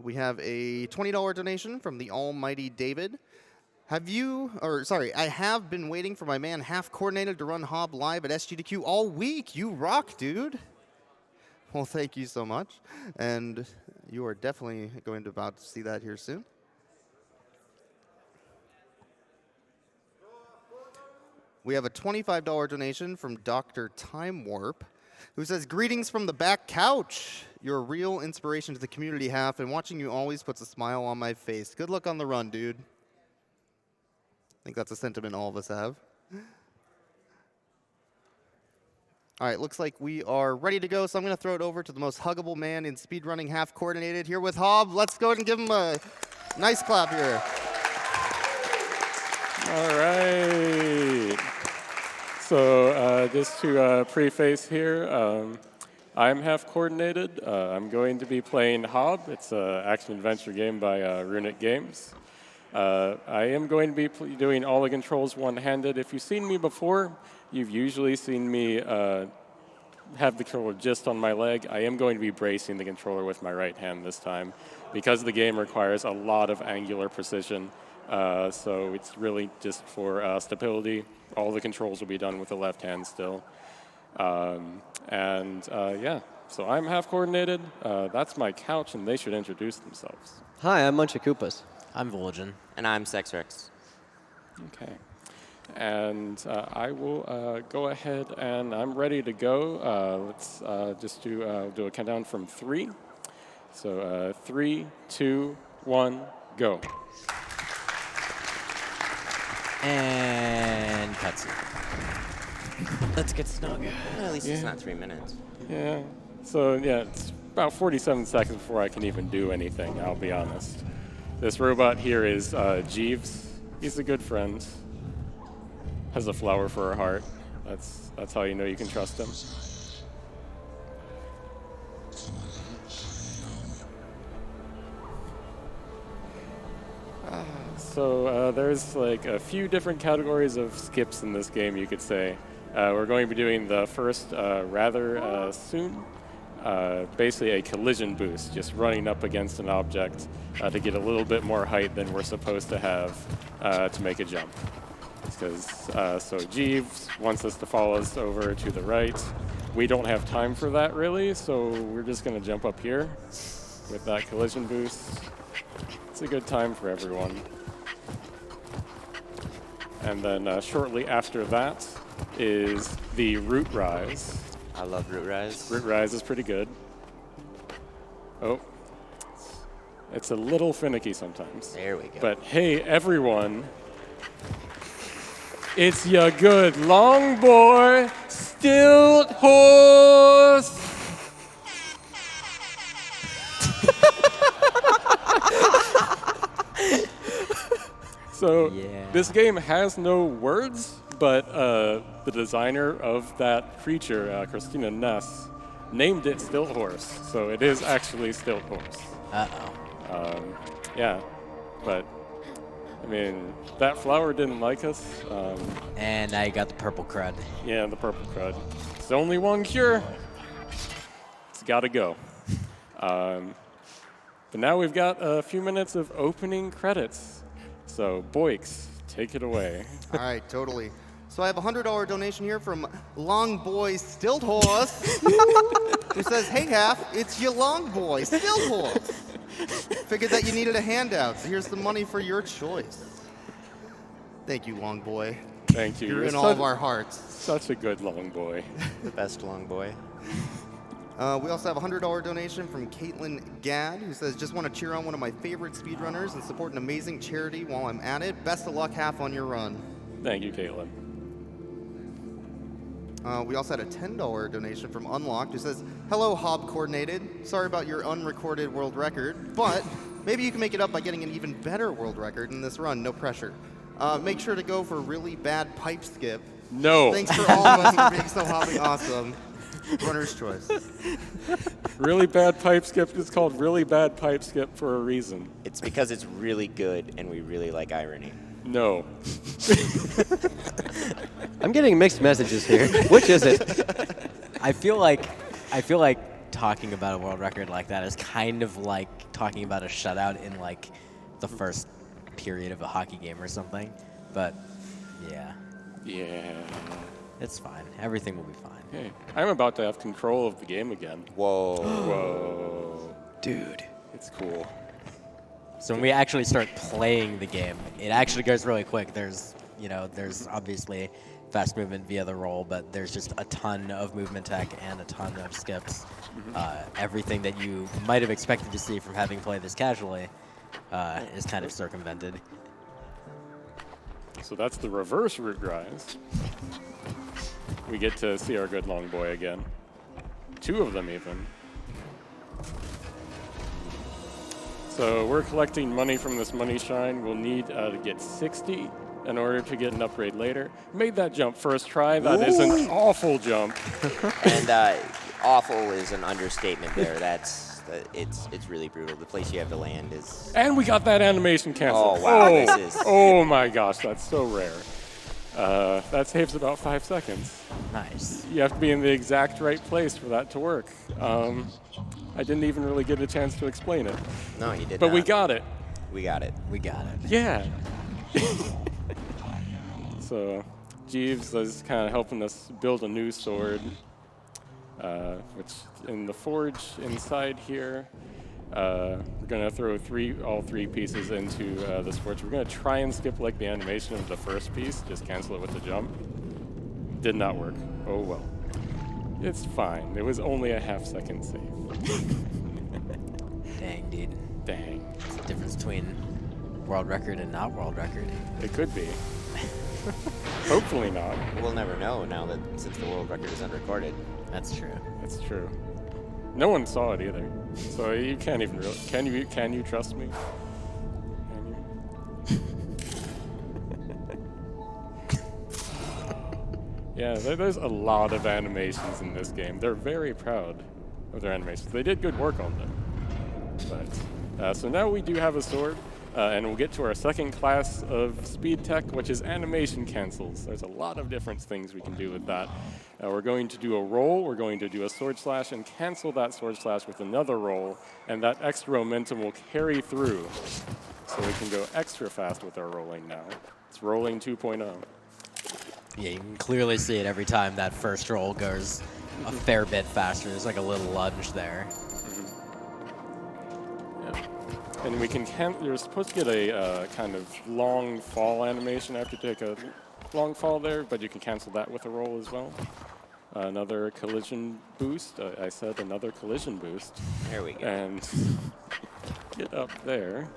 We have a $20 donation from the almighty David. I have been waiting for my man Half Coordinated to run Hob live at SGDQ all week. You rock, dude. Well, thank you so much. And you are definitely going to about to see that here soon. We have a $25 donation from Dr. Time Warp, who says, greetings from the back couch. You're a real inspiration to the community, Half, and watching you always puts a smile on my face. Good luck on the run, dude. I think that's a sentiment all of us have. All right, looks like we are ready to go, so I'm going to throw it over to the most huggable man in speedrunning, Half Coordinated, here with Hob. Let's go ahead and give him a nice clap here. All right. So just to preface here, I'm Half Coordinated. I'm going to be playing Hob. It's an action-adventure game by Runic Games. I am going to be doing all the controls one-handed. If you've seen me before, you've usually seen me have the controller just on my leg. I am going to be bracing the controller with my right hand this time because the game requires a lot of angular precision. So it's really just for stability. All the controls will be done with the left hand still. Yeah, so I'm Half Coordinated. That's my couch, and they should introduce themselves. Hi, I'm Munchakoopas. I'm Vol'jin. And I'm Sexrex. Okay. And I will go ahead, and I'm ready to go. Let's just do a countdown from 3. So 3, 2, 1, go. And cutscene. Let's get snug. Well, at least it's not 3 minutes. Yeah. So yeah, it's about 47 seconds before I can even do anything, I'll be honest. This robot here is Jeeves. He's a good friend. Has a flower for a heart. That's how you know you can trust him. So there's like a few different categories of skips in this game, you could say. We're going to be doing the first rather soon. Basically a collision boost, just running up against an object to get a little bit more height than we're supposed to have to make a jump. Because so Jeeves wants us to follow us over to the right. We don't have time for that really, so we're just going to jump up here with that collision boost. It's a good time for everyone. And then shortly after that is the Root Rise. I love Root Rise. Root Rise is pretty good. Oh, it's a little finicky sometimes. There we go. But hey, everyone, it's your good long boy, Stilt Horse. So this game has no words, but the designer of that creature, Christina Ness, named it Stilt Horse. So it is actually Stilt Horse. Uh-oh. Yeah, but I mean, that flower didn't like us. And I got the purple crud. Yeah, the purple crud. It's only one cure. It's got to go. But now we've got a few minutes of opening credits. So, Boix, take it away. All right, totally. So I have a $100 donation here from Long Boy Stilt Horse, who says, hey, Half, it's your Long Boy Stilt Horse. Figured that you needed a handout, so here's the money for your choice. Thank you, Long Boy. Thank you. You're in all of our hearts. Such a good long boy. The best long boy. We also have a $100 donation from Caitlin Gadd, who says, just want to cheer on one of my favorite speedrunners and support an amazing charity while I'm at it. Best of luck, Half, on your run. Thank you, Caitlin. We also had a $10 donation from Unlocked, who says, hello, Hob Coordinated. Sorry about your unrecorded world record, but maybe you can make it up by getting an even better world record in this run. No pressure. Make sure to go for really bad pipe skip. No. Thanks for all of us for being so hobby awesome. Runner's choice. Really bad pipe skip is called really bad pipe skip for a reason. It's because it's really good and we really like irony. No. I'm getting mixed messages here. Which is it? I feel like talking about a world record like that is kind of like talking about a shutout in like the first period of a hockey game or something. But yeah, Yeah. it's fine. Everything will be fine. Hey, I'm about to have control of the game again. Whoa. Whoa. Dude. It's cool. So when we actually start playing the game, it actually goes really quick. There's obviously fast movement via the roll, but there's just a ton of movement tech and a ton of skips. Everything that you might have expected to see from having played this casually is kind of circumvented. So that's the reverse root rise. We get to see our good long boy again. 2 of them even. So we're collecting money from this money shrine. We'll need to get 60 in order to get an upgrade later. Made that jump first try. That is an awful jump. And awful is an understatement there. It's really brutal. The place you have to land is... And we got that animation canceled. Oh, wow, this is- Oh my gosh, that's so rare. That saves about 5 seconds. Nice. You have to be in the exact right place for that to work. I didn't even really get a chance to explain it. No, you did But not. we got it. We got it. We got it. Yeah. So Jeeves is kind of helping us build a new sword, which in the forge inside here, we're going to throw all three pieces into this forge. We're going to try and skip like the animation of the first piece, just cancel it with the jump. Did not work. Oh well. It's fine. It was only a half-second save. Dang, dude. Dang. It's the difference between world record and not world record. It could be. Hopefully not. We'll never know now that since the world record is unrecorded. That's true. It's true. No one saw it either, so you can't even really. Can you trust me? Can you? Yeah, there's a lot of animations in this game. They're very proud of their animations. They did good work on them. But so now we do have a sword, and we'll get to our second class of speed tech, which is animation cancels. There's a lot of different things we can do with that. We're going to do a roll, we're going to do a sword slash, and cancel that sword slash with another roll, and that extra momentum will carry through. So we can go extra fast with our rolling now. It's rolling 2.0. Yeah, you can clearly see it every time that first roll goes a fair bit faster. There's like a little lunge there. Yeah. And we can you're supposed to get a kind of long fall animation after you take a long fall there, but you can cancel that with a roll as well. Another collision boost. I said another collision boost. There we go. And get up there.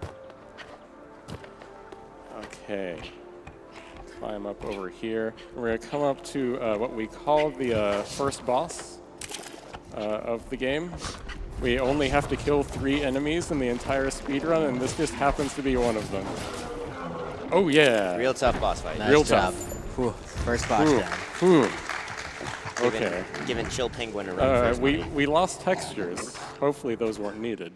Okay. Climb up over here. We're going to come up to what we call the first boss of the game. We only have to kill 3 enemies in the entire speedrun, and this just happens to be one of them. Oh, yeah. Real tough boss fight. Nice Real job. tough. Whew. First boss Ooh. down. Ooh. Giving, Okay. Giving Chill Penguin a run for his money. We lost textures. Hopefully those weren't needed.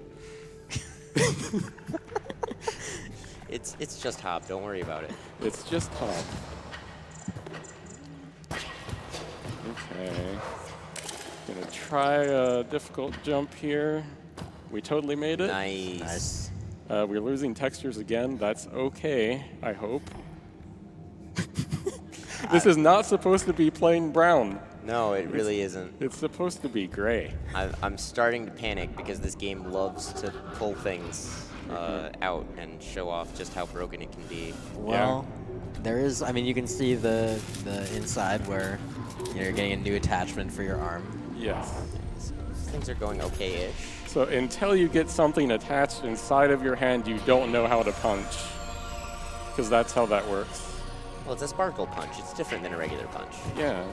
It's just Hob. Don't worry about it. It's just top. Okay. Gonna try a difficult jump here. We totally made it. Nice. We're losing textures again. That's okay, I hope. This is not supposed to be plain brown. No, it really isn't. It's supposed to be gray. I'm starting to panic because this game loves to pull things out and show off just how broken it can be. Well, there is, I mean, you can see the inside where you're getting a new attachment for your arm. Yes. Things are going okay-ish. So until you get something attached inside of your hand, you don't know how to punch. Because that's how that works. Well, it's a sparkle punch. It's different than a regular punch. Yeah.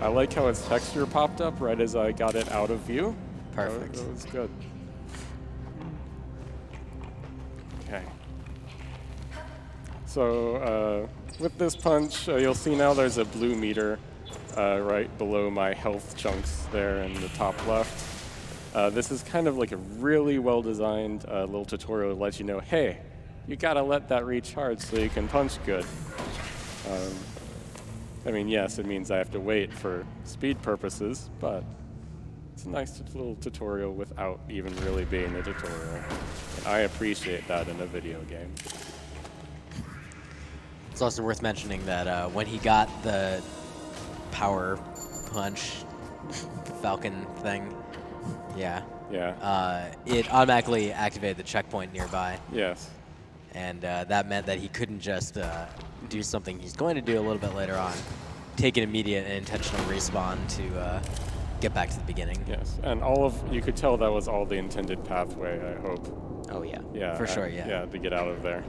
I like how its texture popped up right as I got it out of view. Perfect. That was good. Okay. So with this punch, you'll see now there's a blue meter right below my health chunks there in the top left. This is kind of like a really well-designed little tutorial to let you know, hey, you gotta let that recharge so you can punch good. I mean, yes, it means I have to wait for speed purposes, but it's a nice little tutorial without even really being a tutorial. And I appreciate that in a video game. It's also worth mentioning that when he got the power punch Falcon thing, yeah, it automatically activated the checkpoint nearby. Yes. And that meant that he couldn't just do something he's going to do a little bit later on, take an immediate and intentional respawn to get back to the beginning. Yes, and you could tell that was all the intended pathway, I hope. Oh, yeah. Yeah. For sure, yeah. Yeah, to get out of there.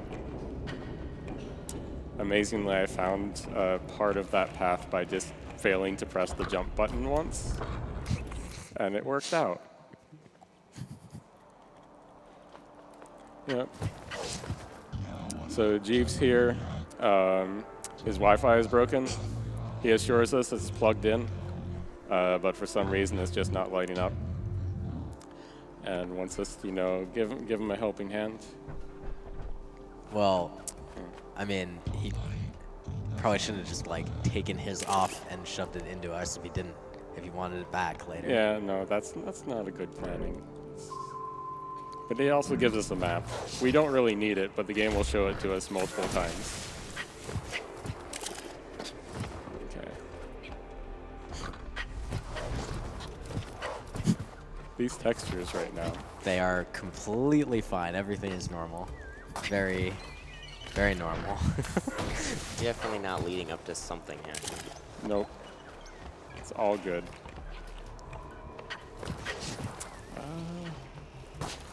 Amazingly, I found part of that path by just failing to press the jump button once, and it worked out. Yep. So Jeeves here, his Wi-Fi is broken. He assures us it's plugged in, but for some reason it's just not lighting up. And wants us to, give him a helping hand. Well, I mean, he probably shouldn't have just taken his off and shoved it into us if he wanted it back later. Yeah, no, that's not a good planning. But it also gives us a map. We don't really need it, but the game will show it to us multiple times. Okay. These textures right now. They are completely fine. Everything is normal. Very, very normal. Definitely not leading up to something happening. Nope. It's all good.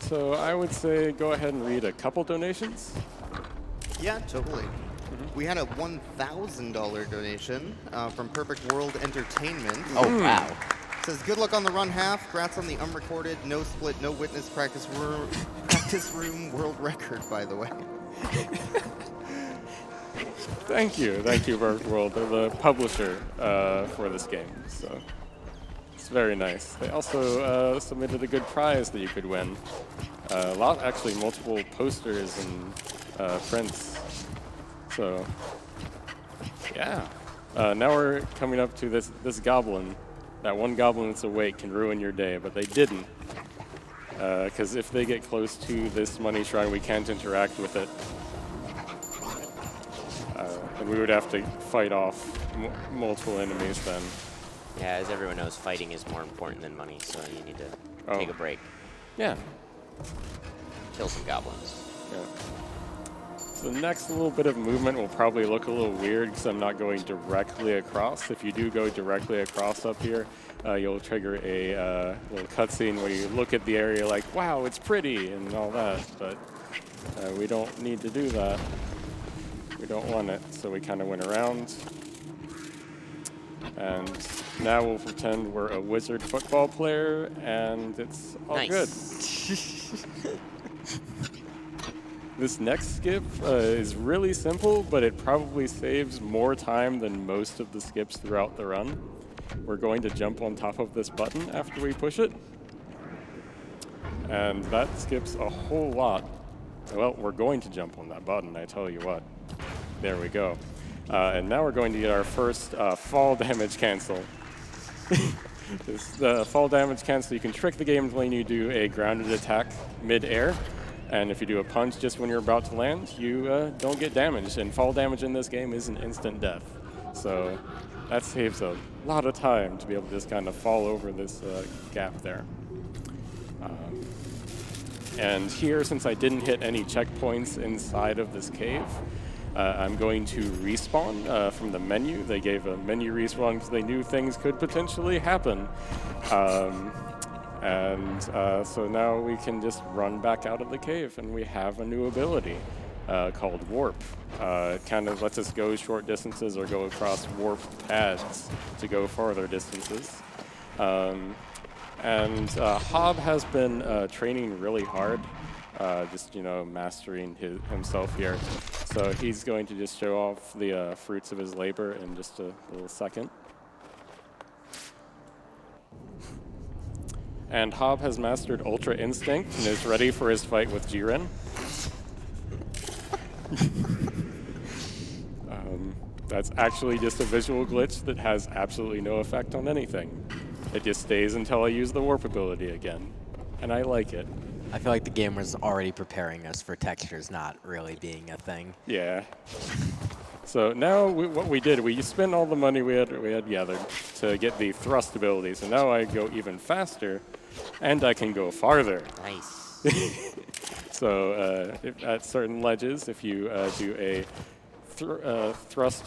So I would say go ahead and read a couple donations. Yeah, totally. We had a $1,000 donation from Perfect World Entertainment. Oh, wow. Says, good luck on the run half. Congrats on the unrecorded, no split, no witness practice room world record, by the way. Thank you, Perfect World. They're the publisher for this game, so it's very nice. They also submitted a good prize that you could win. Actually, multiple posters and prints. So, yeah. Now we're coming up to this goblin. That one goblin that's awake can ruin your day, but they didn't. Because if they get close to this money shrine, we can't interact with it. And we would have to fight off multiple enemies then. Yeah, as everyone knows, fighting is more important than money, so you need to take a break. Yeah. Kill some goblins. Yeah. So the next little bit of movement will probably look a little weird because I'm not going directly across. If you do go directly across up here, you'll trigger a little cutscene where you look at the area like, wow, it's pretty, and all that. But we don't need to do that. We don't want it, so we kind of went around. And now we'll pretend we're a wizard football player, and it's all good. This next skip is really simple, but it probably saves more time than most of the skips throughout the run. We're going to jump on top of this button after we push it. And that skips a whole lot. Well, we're going to jump on that button, I tell you what. There we go. And now we're going to get our first fall damage cancel. The fall damage cancel, you can trick the game when you do a grounded attack mid-air. And if you do a punch just when you're about to land, you don't get damaged. And fall damage in this game is an instant death. So that saves a lot of time to be able to just kind of fall over this gap there. And here, since I didn't hit any checkpoints inside of this cave, I'm going to respawn from the menu. They gave a menu respawn because they knew things could potentially happen. So now we can just run back out of the cave, and we have a new ability called Warp. It kind of lets us go short distances or go across warped paths to go farther distances. Hob has been training really hard, mastering himself here. So he's going to just show off the fruits of his labor in just a little second. And Hob has mastered Ultra Instinct and is ready for his fight with Jiren. That's actually just a visual glitch that has absolutely no effect on anything. It just stays until I use the warp ability again. And I like it. I feel like the game was already preparing us for textures not really being a thing. Yeah. So now what we did, we spent all the money we had gathered to get the thrust ability. So now I go even faster, and I can go farther. Nice. So at certain ledges, if you do a thrust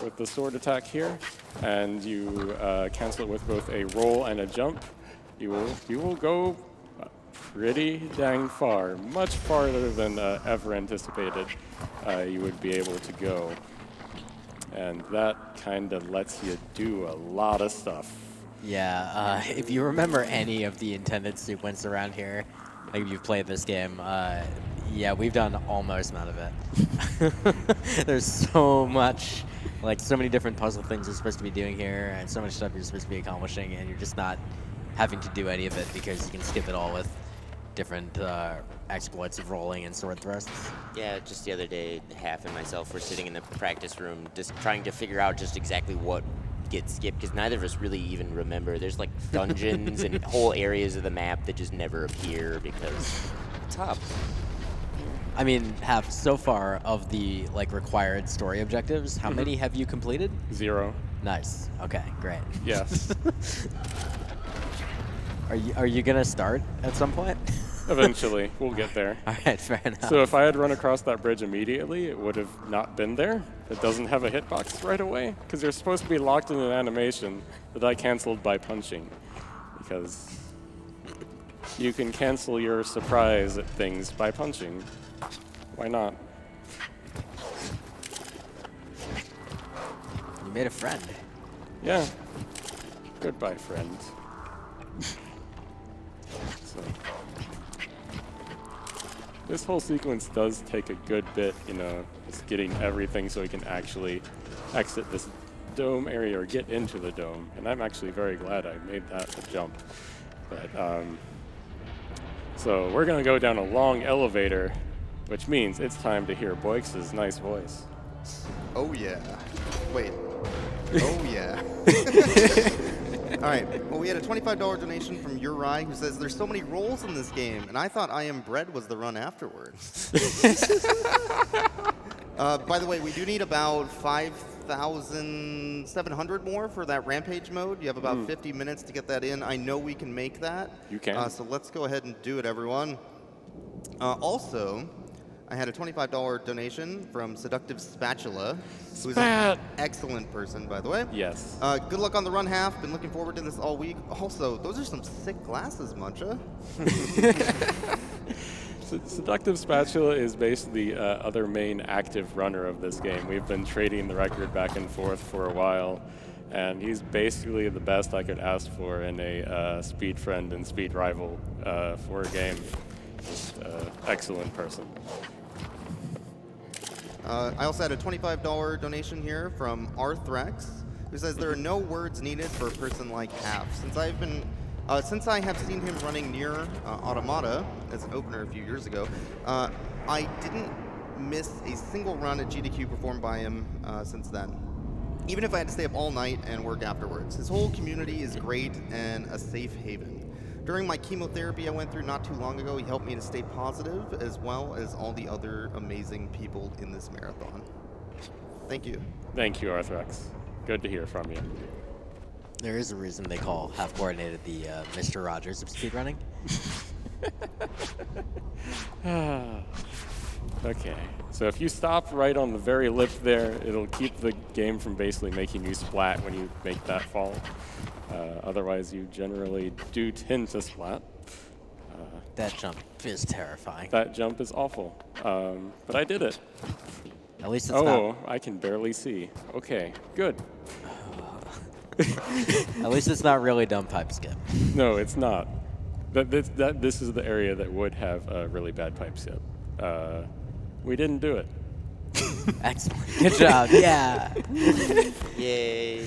with the sword attack here, and you cancel it with both a roll and a jump, you will go pretty dang far, much farther than ever anticipated you would be able to go. And that kind of lets you do a lot of stuff. Yeah, if you remember any of the intended sequence around here, like if you've played this game, yeah, we've done almost none of it. There's so much, like so many different puzzle things you're supposed to be doing here, and so much stuff you're supposed to be accomplishing, and you're just not having to do any of it because you can skip it all with different exploits of rolling and sword thrusts. Yeah, just the other day, Half and myself were sitting in the practice room just trying to figure out just exactly what gets skipped, because neither of us really even remember. There's like dungeons and whole areas of the map that just never appear because it's tough. I mean, so far of the like required story objectives, how many have you completed? 0. Nice. Okay, great. Yes. Are you gonna start at some point? Eventually, we'll get there. All right, fair enough. So if I had run across that bridge immediately, it would have not been there. It doesn't have a hitbox right away, because you're supposed to be locked in an animation that I canceled by punching. Because you can cancel your surprise at things by punching. Why not? You made a friend. Yeah. Goodbye, friend. So. This whole sequence does take a good bit, just getting everything so we can actually exit this dome area or get into the dome. And I'm actually very glad I made that a jump. But, so we're gonna go down a long elevator, which means it's time to hear Boix's nice voice. Oh yeah. Wait. Oh yeah. All right. Well, we had a $25 donation from Uri, who says there's so many roles in this game, and I thought I Am Bread was the run afterwards. By the way, we do need about 5,700 more for that Rampage mode. You have about 50 minutes to get that in. I know we can make that. You can. So let's go ahead and do it, everyone. Also, I had a $25 donation from Seductive Spatula, who's an excellent person, by the way. Yes. Good luck on the run, Half. Been looking forward to this all week. Also, those are some sick glasses, Muncha. Seductive Spatula is basically the other main active runner of this game. We've been trading the record back and forth for a while, and he's basically the best I could ask for in a speed friend and speed rival for a game. Just excellent person. I also had a $25 donation here from Arthrex, who says there are no words needed for a person like Half. Since I have seen him running near Automata as an opener a few years ago, I didn't miss a single run at GDQ performed by him since then. Even if I had to stay up all night and work afterwards. His whole community is great and a safe haven. During my chemotherapy I went through not too long ago, he helped me to stay positive, as well as all the other amazing people in this marathon. Thank you. Thank you, Arthrex. Good to hear from you. There is a reason they call half-coordinated the Mr. Rogers of speedrunning. Okay, so if you stop right on the very lip there, it'll keep the game from basically making you splat when you make that fall. Otherwise, you generally do tend to splat. That jump is terrifying. That jump is awful, but I did it. At least it's not. I can barely see. Okay, good. At least it's not really dumb pipe skip. No, it's not. This is the area that would have a really bad pipe skip. We didn't do it. Excellent. Good job. Yeah. Yay.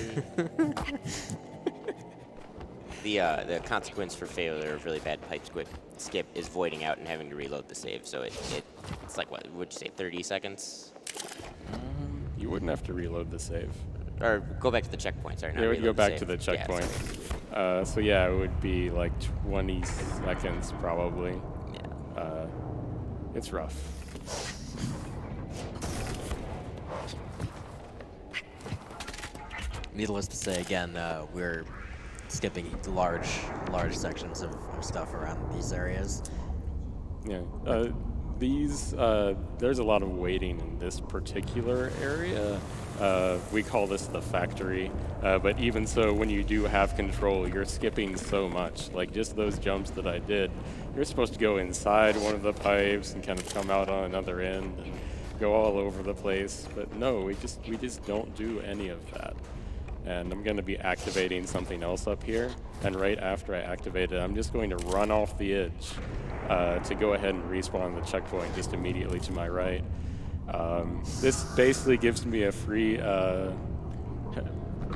The consequence for failure of really bad pipe skip is voiding out and having to reload the save. So it's like, what would you say, 30 seconds? You wouldn't have to reload the save. Or go back to the checkpoint, sorry. Yeah, go back to the checkpoint. So yeah, it would be like 20 seconds probably. Yeah. It's rough. Needless to say, again, we're skipping large sections of stuff around these areas. Yeah. There's a lot of waiting in this particular area. We call this the factory. But even so, when you do have control, you're skipping so much. Like just those jumps that I did, you're supposed to go inside one of the pipes and kind of come out on another end and go all over the place. But no, we just don't do any of that. And I'm going to be activating something else up here. And right after I activate it, I'm just going to run off the edge to go ahead and respawn the checkpoint just immediately to my right. This basically gives me a free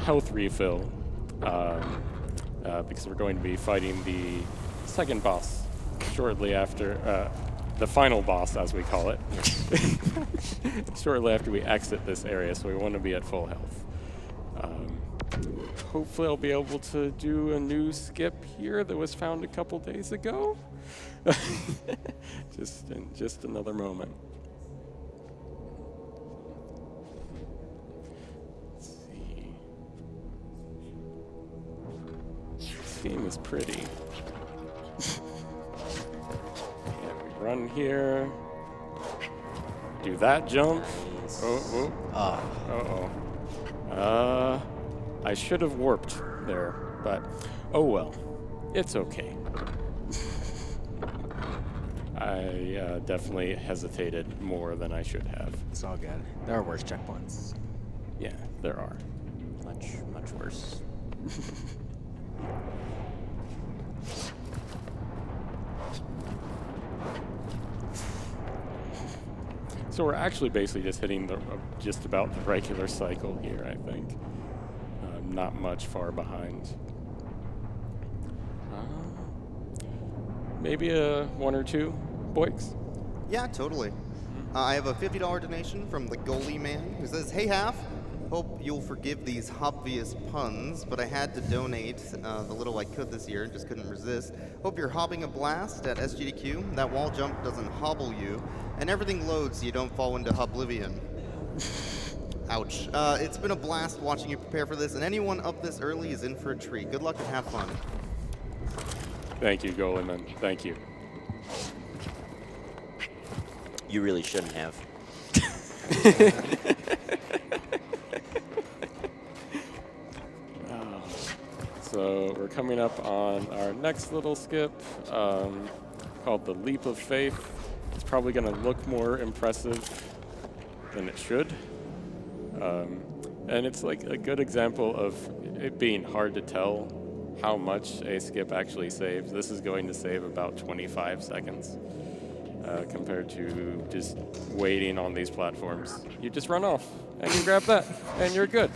health refill because we're going to be fighting the second boss shortly after, the final boss as we call it, shortly after we exit this area, so we want to be at full health. Hopefully I'll be able to do a new skip here that was found a couple days ago. just another moment. Let's see. This game is pretty. Yeah, we run here. Do that jump. Oh. Uh-oh. I should have warped there, but oh well. It's okay. I definitely hesitated more than I should have. It's all good. There are worse checkpoints. Yeah, there are. Much worse. So we're actually basically just hitting just about the regular cycle here, I think. Not much far behind. Maybe a 1 or 2, Boix? Yeah, totally. I have a $50 donation from the goalie man who says, "Hey Half, hope you'll forgive these obvious puns, but I had to donate the little I could this year and just couldn't resist. Hope you're hobbing a blast at SGDQ. That wall jump doesn't hobble you, and everything loads so you don't fall into oblivion." Ouch. It's been a blast watching you prepare for this, and anyone up this early is in for a treat. Good luck and have fun. Thank you, Goleman. Thank you. You really shouldn't have. So we're coming up on our next little skip called the Leap of Faith. It's probably going to look more impressive than it should. And it's like a good example of it being hard to tell how much a skip actually saves. This is going to save about 25 seconds compared to just waiting on these platforms. You just run off and you grab that and you're good.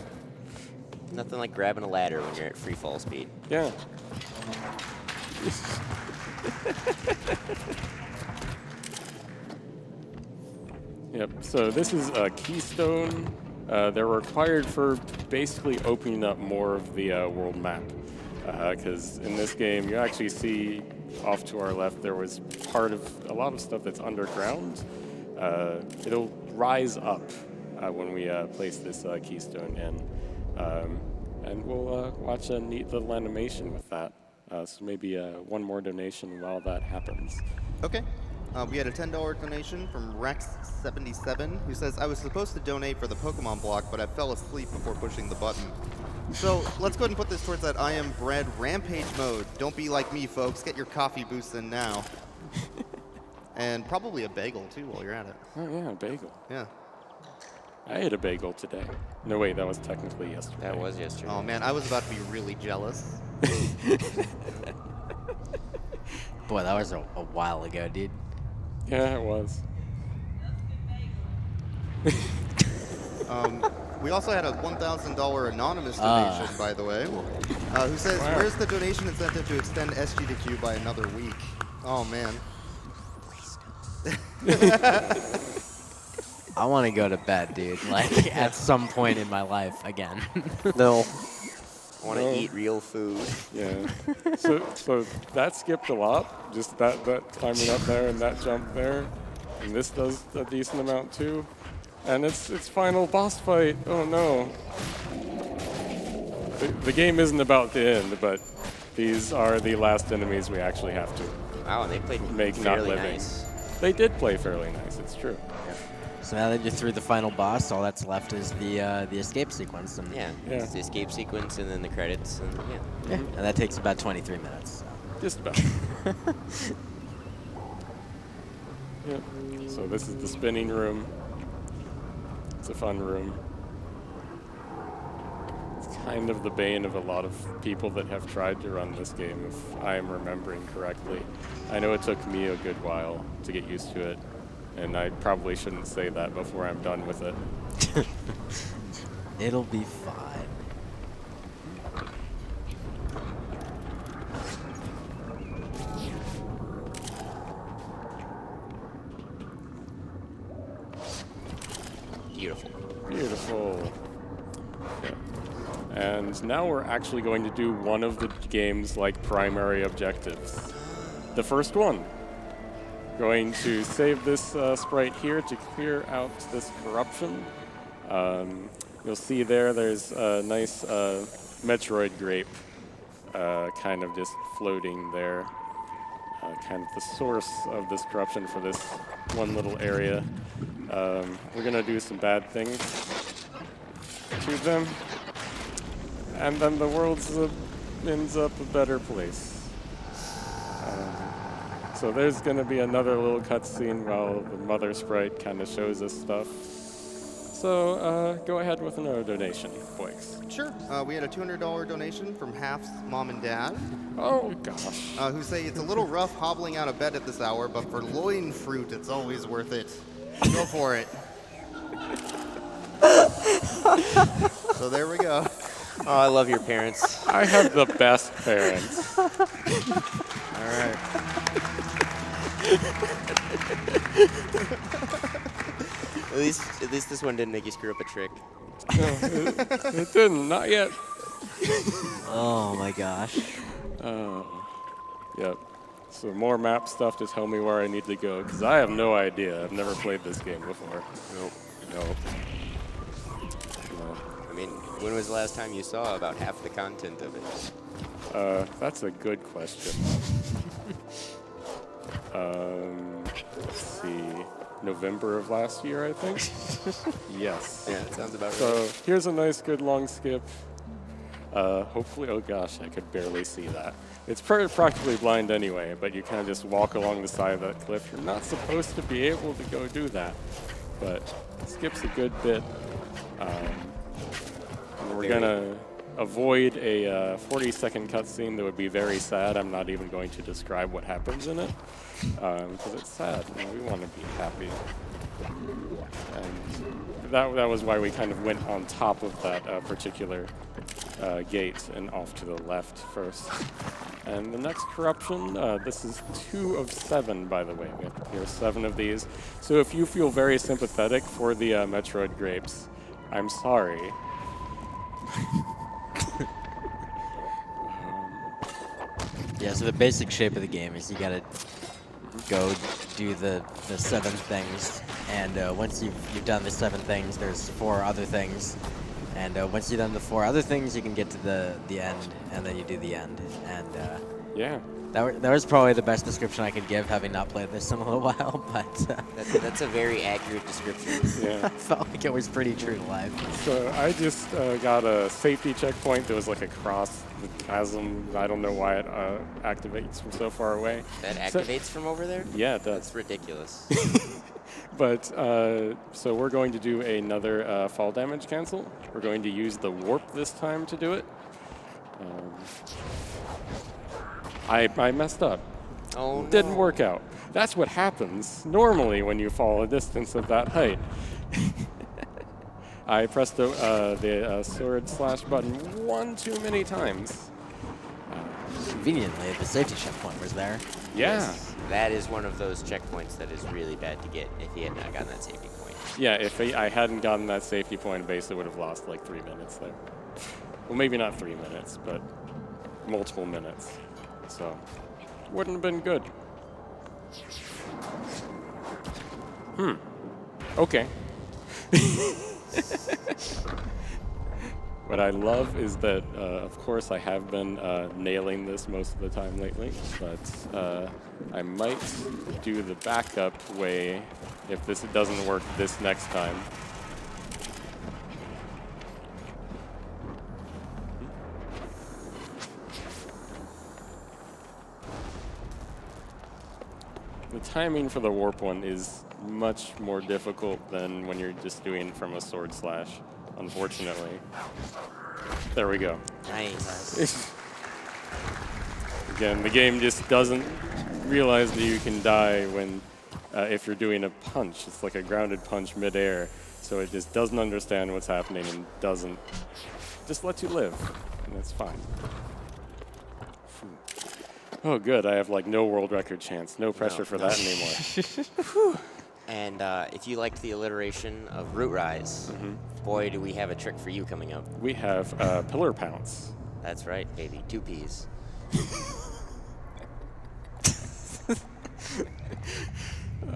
Nothing like grabbing a ladder when you're at free fall speed. Yeah. Yep, so this is a keystone. They're required for basically opening up more of the world map. Because in this game, you actually see off to our left, there was part of a lot of stuff that's underground. It'll rise up when we place this keystone in. And we'll watch a neat little animation with that. So maybe one more donation while that happens. Okay. We had a $10 donation from Rex77, who says, "I was supposed to donate for the Pokemon block, but I fell asleep before pushing the button." So let's go ahead and put this towards that I am bread rampage mode. Don't be like me, folks. Get your coffee boosts in now. And probably a bagel, too, while you're at it. Oh, yeah, a bagel. Yeah. I ate a bagel today. No, wait, that was technically yesterday. That was yesterday. Oh, man, I was about to be really jealous. Boy, that was a while ago, dude. Yeah, it was. We also had a $1,000 anonymous donation, by the way, who says, Wow. "Where's the donation incentive to extend SGDQ by another week?" Oh, man. I want to go to bed, dude. Like, at some point in my life again. No. I want to eat real food. Yeah. So that skipped a lot. Just that climbing up there and that jump there, and this does a decent amount too. And it's final boss fight. Oh no. The game isn't about the end, but these are the last enemies we actually have to Wow, and they played make not fairly living. nice. They did play fairly nice. It's true. So now that you're through the final boss, all that's left is the escape sequence. And Yeah, Yeah. it's the escape sequence and then the credits. And yeah. and that takes about 23 minutes. So. Just about. Yep. So this is the spinning room. It's a fun room. It's kind of the bane of a lot of people that have tried to run this game, if I am remembering correctly. I know it took me a good while to get used to it, and I probably shouldn't say that before I'm done with it. It'll be fine. Beautiful. Beautiful. Yeah. And now we're actually going to do one of the game's primary objectives. The first one. Going to save this sprite here to clear out this corruption. You'll see there's a nice Metroid grape kind of just floating there. Kind of the source of this corruption for this one little area. We're going to do some bad things to them. And then the world ends up a better place. So there's going to be another little cutscene while the mother sprite kind of shows us stuff. So go ahead with another donation, boys. Sure. We had a $200 donation from Half's mom and dad, Oh, gosh. who say it's a little rough hobbling out of bed at this hour, but for loin fruit, it's always worth it. Go for it. So there we go. Oh, I love your parents. I have the best parents. All right. At least this one didn't make you screw up a trick. No, it didn't, not yet. Oh my gosh. Yep. So more map stuff to tell me where I need to go, because I have no idea. I've never played this game before. Nope. No. I mean, when was the last time you saw about half the content of it? That's a good question. Let's see. November of last year, I think. Yes. Yeah, that sounds about right. So here's a nice, good long skip. Hopefully, oh gosh, I could barely see that. It's practically blind anyway, but you kind of just walk along the side of that cliff. You're not supposed to be able to go do that, but it skips a good bit. And we're gonna avoid a 40-second cutscene that would be very sad. I'm not even going to describe what happens in it, because it's sad. You know, we want to be happy. And that was why we kind of went on top of that particular gate and off to the left first. And the next corruption, this is 2 of 7, by the way. We have to clear 7 of these. So if you feel very sympathetic for the Metroid grapes, I'm sorry. Yeah, so the basic shape of the game is you gotta go do the 7 things, and once you've done the 7 things, there's 4 other things, and once you've done the 4 other things, you can get to the end, and then you do the end, and Yeah. that was probably the best description I could give, having not played this in a little while, but That's a very accurate description. Yeah. I felt like it was pretty true to life. So I just got a safety checkpoint that was like across the chasm. I don't know why it activates from so far away. That activates from over there? Yeah, it That's does. ridiculous. But so we're going to do another fall damage cancel. We're going to use the warp this time to do it. I messed up. Oh, no. Didn't work out. That's what happens normally when you fall a distance of that height. I pressed the sword slash button one too many times. Conveniently, the safety checkpoint was there. Yeah. Yes, that is one of those checkpoints that is really bad to get if he had not gotten that safety point. Yeah, if I hadn't gotten that safety point, I basically would have lost like 3 minutes there. Well, maybe not 3 minutes, but multiple minutes. So, wouldn't have been good. Okay. What I love is that, of course, I have been nailing this most of the time lately, but I might do the backup way if this doesn't work this next time. The timing for the warp one is much more difficult than when you're just doing from a sword slash, unfortunately. There we go. Nice. Again, the game just doesn't realize that you can die when if you're doing a punch. It's like a grounded punch midair, so it just doesn't understand what's happening and doesn't just let you live, and that's fine. Oh, good. I have like no world record chance. No pressure for that anymore. And if you liked the alliteration of root rise, boy, do we have a trick for you coming up. We have pillar pounce. That's right, baby. 2 Ps.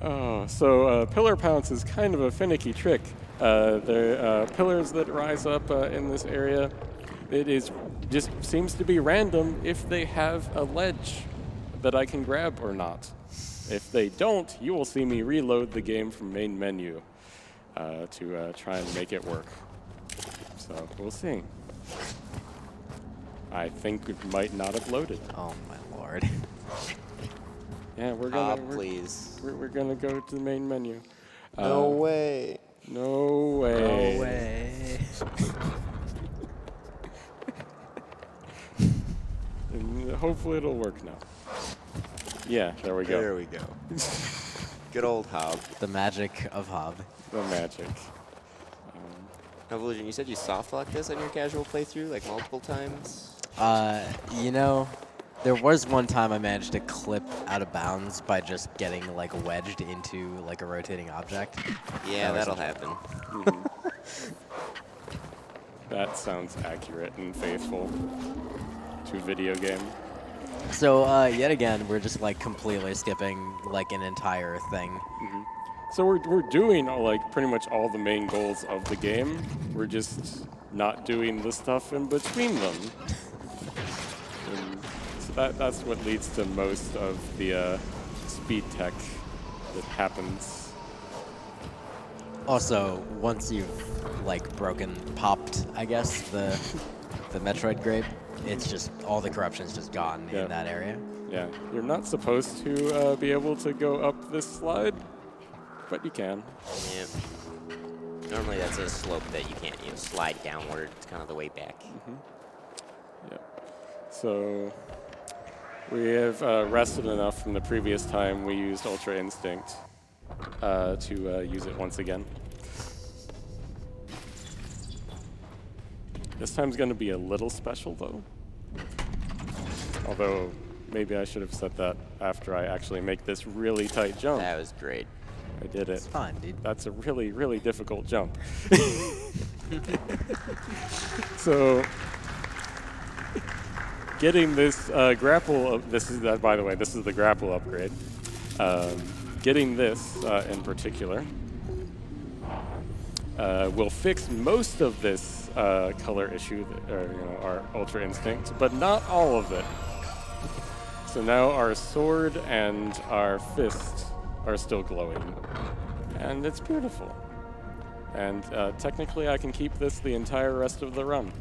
Oh, so pillar pounce is kind of a finicky trick. There are pillars that rise up in this area. It is just seems to be random if they have a ledge that I can grab or not. If they don't, you will see me reload the game from main menu to try and make it work. So we'll see. I think it might not have loaded. Oh my lord. Yeah, we're Please. We're gonna go to the main menu. No way. No way. No way. And hopefully it'll work now. Yeah, there we go. There we go. Good old Hob. The magic of Hob. The magic. Evolution, you said you soft locked this on your casual playthrough like multiple times? You know, there was one time I managed to clip out of bounds by just getting like wedged into like a rotating object. Yeah, that'll happen. That sounds accurate and faithful to video game. So yet again, we're just like completely skipping like an entire thing. So we're doing like pretty much all the main goals of the game. We're just not doing the stuff in between them. And so that's what leads to most of the speed tech that happens. Also, once you've like popped, I guess the Metroid grape, it's just all the corruption's just gone in that area. Yeah, you're not supposed to be able to go up this slide, but you can. Yeah. Normally that's a slope that you can't, slide downward. It's kind of the way back. Yeah. So we have rested enough from the previous time we used Ultra Instinct to use it once again. This time's going to be a little special, though. Although, maybe I should have said that after I actually make this really tight jump. That was great. I did it. It's fine, dude. That's a really, really difficult jump. So, getting this grapple, by the way, this is the grapple upgrade. Getting this in particular will fix most of this color issue, our Ultra Instinct, but not all of it. So now our sword and our fist are still glowing, and it's beautiful. And technically, I can keep this the entire rest of the run.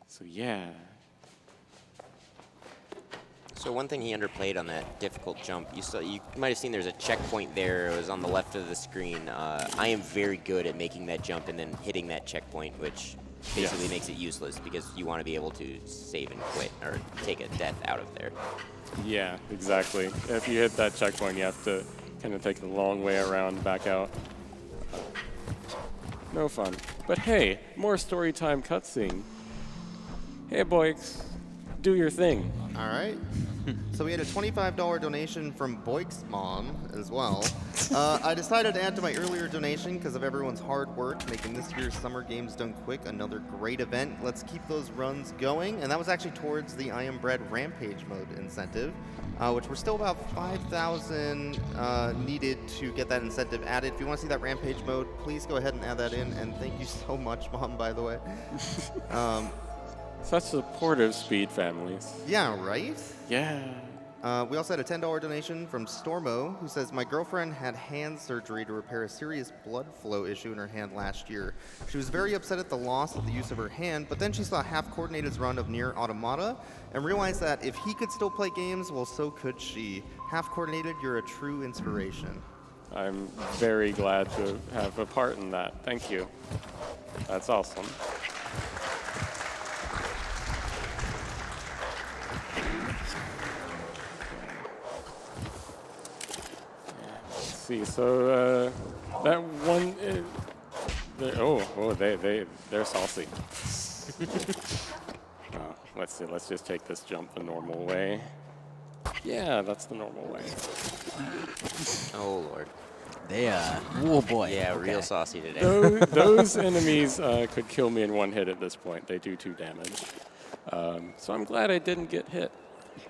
So yeah. So one thing he underplayed on that difficult jump, you might have seen there's a checkpoint there. It was on the left of the screen. I am very good at making that jump and then hitting that checkpoint, which basically makes it useless because you want to be able to save and quit or take a death out of there. Yeah, exactly. If you hit that checkpoint, you have to kind of take the long way around, back out. No fun. But hey, more story time cutscene. Hey, boys, do your thing. All right. So we had a $25 donation from Boyk's mom as well. I decided to add to my earlier donation because of everyone's hard work making this year's Summer Games Done Quick another great event. Let's keep those runs going. And that was actually towards the I Am Bread Rampage mode incentive, which we're still about 5,000 needed to get that incentive added. If you want to see that Rampage mode, please go ahead and add that in. And thank you so much, Mom, by the way. Such supportive Speed families. Yeah, right? Yeah. We also had a $10 donation from Stormo, who says, my girlfriend had hand surgery to repair a serious blood flow issue in her hand last year. She was very upset at the loss of the use of her hand, but then she saw Half-Coordinated's run of Nier Automata and realized that if he could still play games, well, so could she. Half-Coordinated, you're a true inspiration. I'm very glad to have a part in that. Thank you. That's awesome. See, so that one, they're saucy. Let's see, let's just take this jump the normal way. Yeah, that's the normal way. Oh, Lord. They, oh boy. Yeah, okay. real saucy today. Those enemies could kill me in one hit at this point. They do 2 damage. So I'm glad I didn't get hit.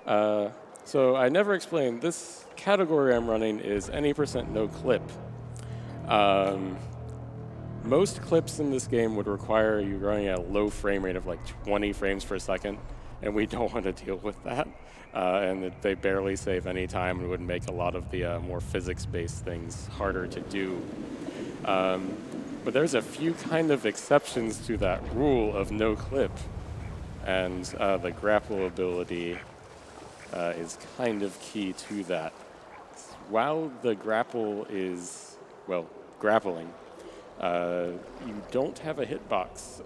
So I never explained, this category I'm running is any % no clip. Most clips in this game would require you running at a low frame rate of like 20 frames per second, and we don't want to deal with that. And they barely save any time and would make a lot of the more physics-based things harder to do. But there's a few kind of exceptions to that rule of no clip, and the grapple ability is kind of key to that. While the grapple is, well, grappling, you don't have a hitbox.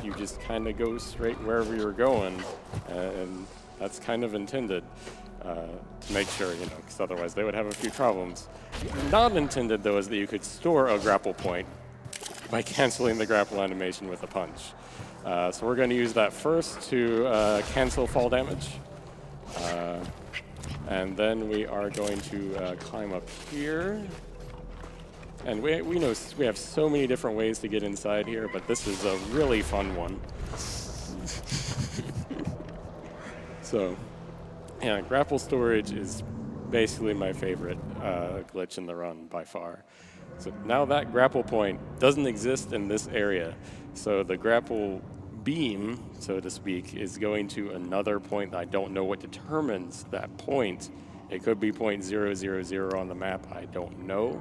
You just kind of go straight wherever you're going, and that's kind of intended to make sure, because otherwise they would have a few problems. Not intended, though, is that you could store a grapple point by canceling the grapple animation with a punch. So we're going to use that first to cancel fall damage. And then we are going to climb up here. And we know we have so many different ways to get inside here, but this is a really fun one. So, yeah, grapple storage is basically my favorite glitch in the run by far. So now that grapple point doesn't exist in this area. So the grapple beam, so to speak, is going to another point that I don't know what determines that point. It could be point 000 on the map, I don't know.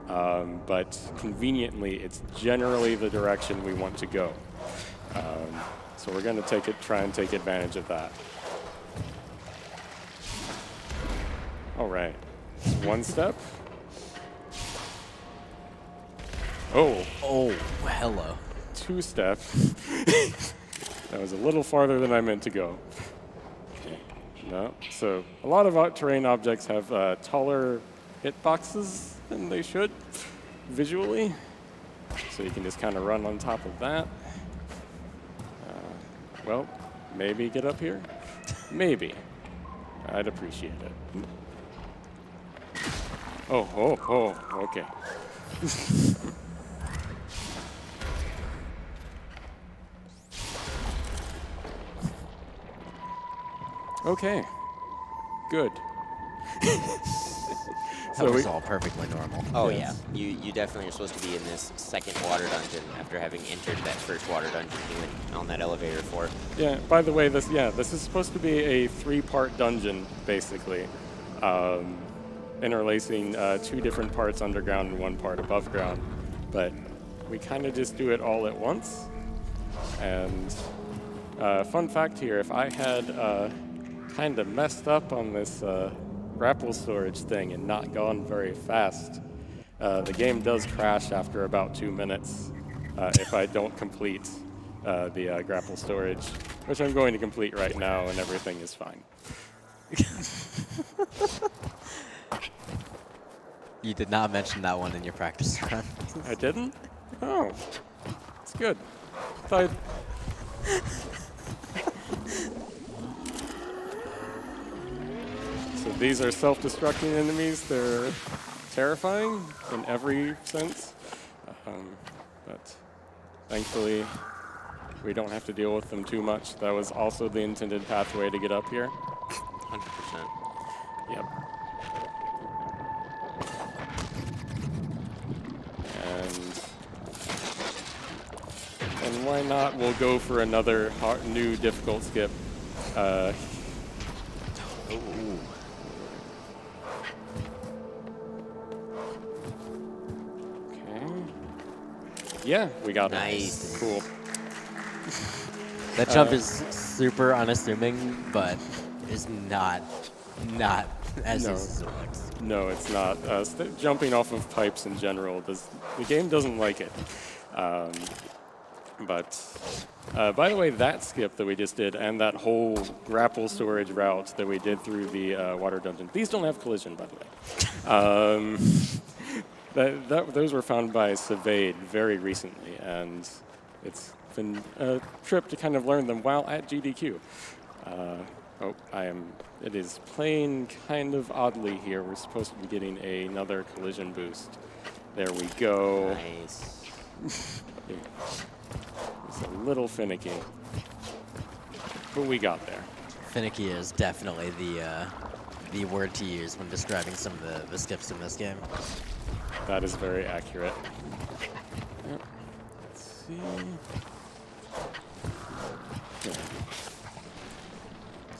But conveniently, it's generally the direction we want to go. So we're going to try and take advantage of that. All right, one step. Oh, hello. 2 steps. That was a little farther than I meant to go. Okay. No. So a lot of terrain objects have taller hitboxes than they should visually. So you can just kind of run on top of that. Well, maybe get up here. Maybe. I'd appreciate it. Oh, okay. Okay, good. That was all perfectly normal. Oh, Yes. yeah. You definitely are supposed to be in this second water dungeon after having entered that first water dungeon you went on that elevator for. Yeah, by the way, this is supposed to be a 3-part dungeon, basically. Interlacing 2 different parts underground and 1 part above ground. But we kind of just do it all at once. And fun fact here, if I had kind of messed up on this grapple storage thing and not gone very fast, the game does crash after about 2 minutes if I don't complete the grapple storage, which I'm going to complete right now, and everything is fine. You did not mention that one in your practice run. I didn't? Oh, it's good. These are self-destructing enemies. They're terrifying in every sense. But thankfully, we don't have to deal with them too much. That was also the intended pathway to get up here. 100%. Yep. And why not? We'll go for another new difficult skip. Ooh. Okay. Yeah, we got it. Nice. Cool. That jump is super unassuming, but is not as No. easy as it looks. No, it's not. Jumping off of pipes in general, the game doesn't like it. But by the way, that skip that we just did and that whole grapple storage route that we did through the water dungeon, these don't have collision, by the way. Those were found by Savade very recently, and it's been a trip to kind of learn them while at GDQ. It is playing kind of oddly here. We're supposed to be getting another collision boost. There we go. Nice. It's a little finicky, but we got there. Finicky is definitely the word to use when describing some of the skips in this game. That is very accurate. Yep. Let's see. Okay.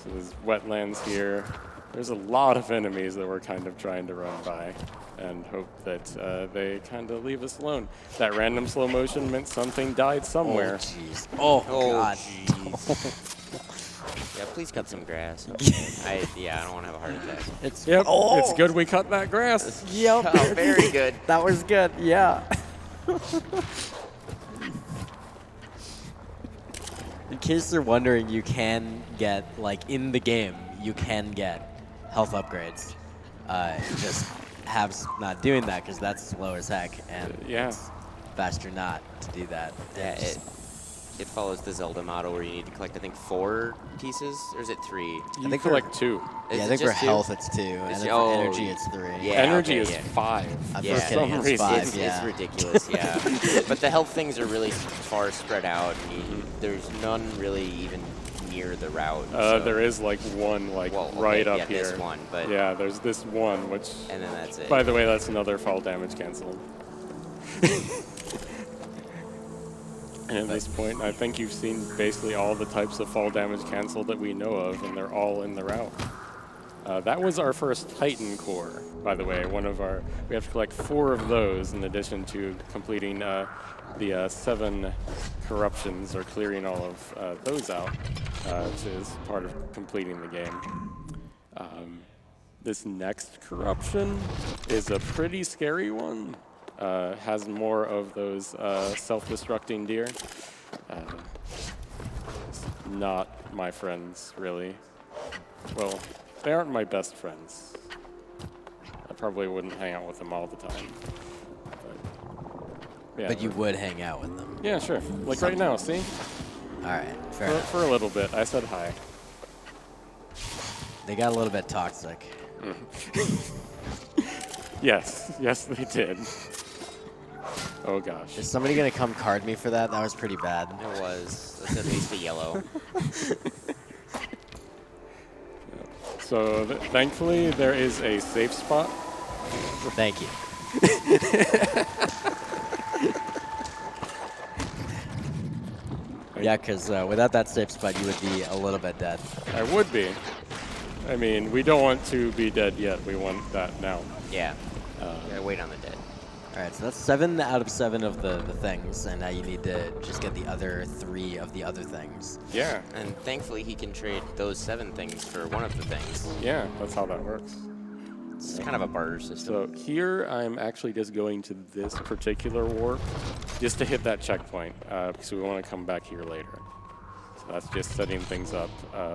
So there's wetlands here. There's a lot of enemies that we're kind of trying to run by and hope that they kind of leave us alone. That random slow motion meant something died somewhere. Oh, jeez. Oh, God. Yeah, please cut some grass. I don't want to have a heart attack. It's It's good we cut that grass. Yep. Oh, very good. That was good. Yeah. In case you're wondering, you can get, like, in the game, you can get health upgrades. Just Hab's not doing that because that's slow as heck, and it's faster not to do that. Yeah, it follows the Zelda model where you need to collect, I think, 4 pieces, or is it 3? I think collect 2. Is Yeah, I it think for just 2? health it's 2, and then for energy it's 3. Yeah, Energy okay, is 5. I'm Yeah. just kidding, it's 5, It's yeah. ridiculous, yeah. But the health things are really far spread out. There's none really even near the route. So. There is like one right up here. This one, but yeah, there's this one, which. And then that's it. By the way, that's another fall damage cancel. And at this point, I think you've seen basically all the types of fall damage cancel that we know of, and they're all in the route. That was our first Titan core, by the way. We have to collect 4 of those in addition to completing the 7 corruptions, or clearing all of those out, which is part of completing the game. This next corruption is a pretty scary one. Has more of those self-destructing deer. Not my friends, really. Well, they aren't my best friends. I probably wouldn't hang out with them all the time. But you would hang out with them. Yeah, sure. Like right now, see? All right, fair enough. For a little bit. I said hi. They got a little bit toxic. Yes, they did. Oh gosh. Is somebody gonna come card me for that? That was pretty bad. It was. That's at least a yellow. So thankfully, there is a safe spot. Thank you. Yeah, because without that safe spot, you would be a little bit dead. I would be. I mean, we don't want to be dead yet. We want that now. Yeah. Gotta wait on the dead. All right, so that's 7 out of 7 of the things, and now you need to just get the other 3 of the other things. Yeah. And thankfully, he can trade those 7 things for one of the things. Yeah, that's how that works. It's kind of a barter system. So here, I'm actually just going to this particular warp just to hit that checkpoint, because we want to come back here later. So that's just setting things up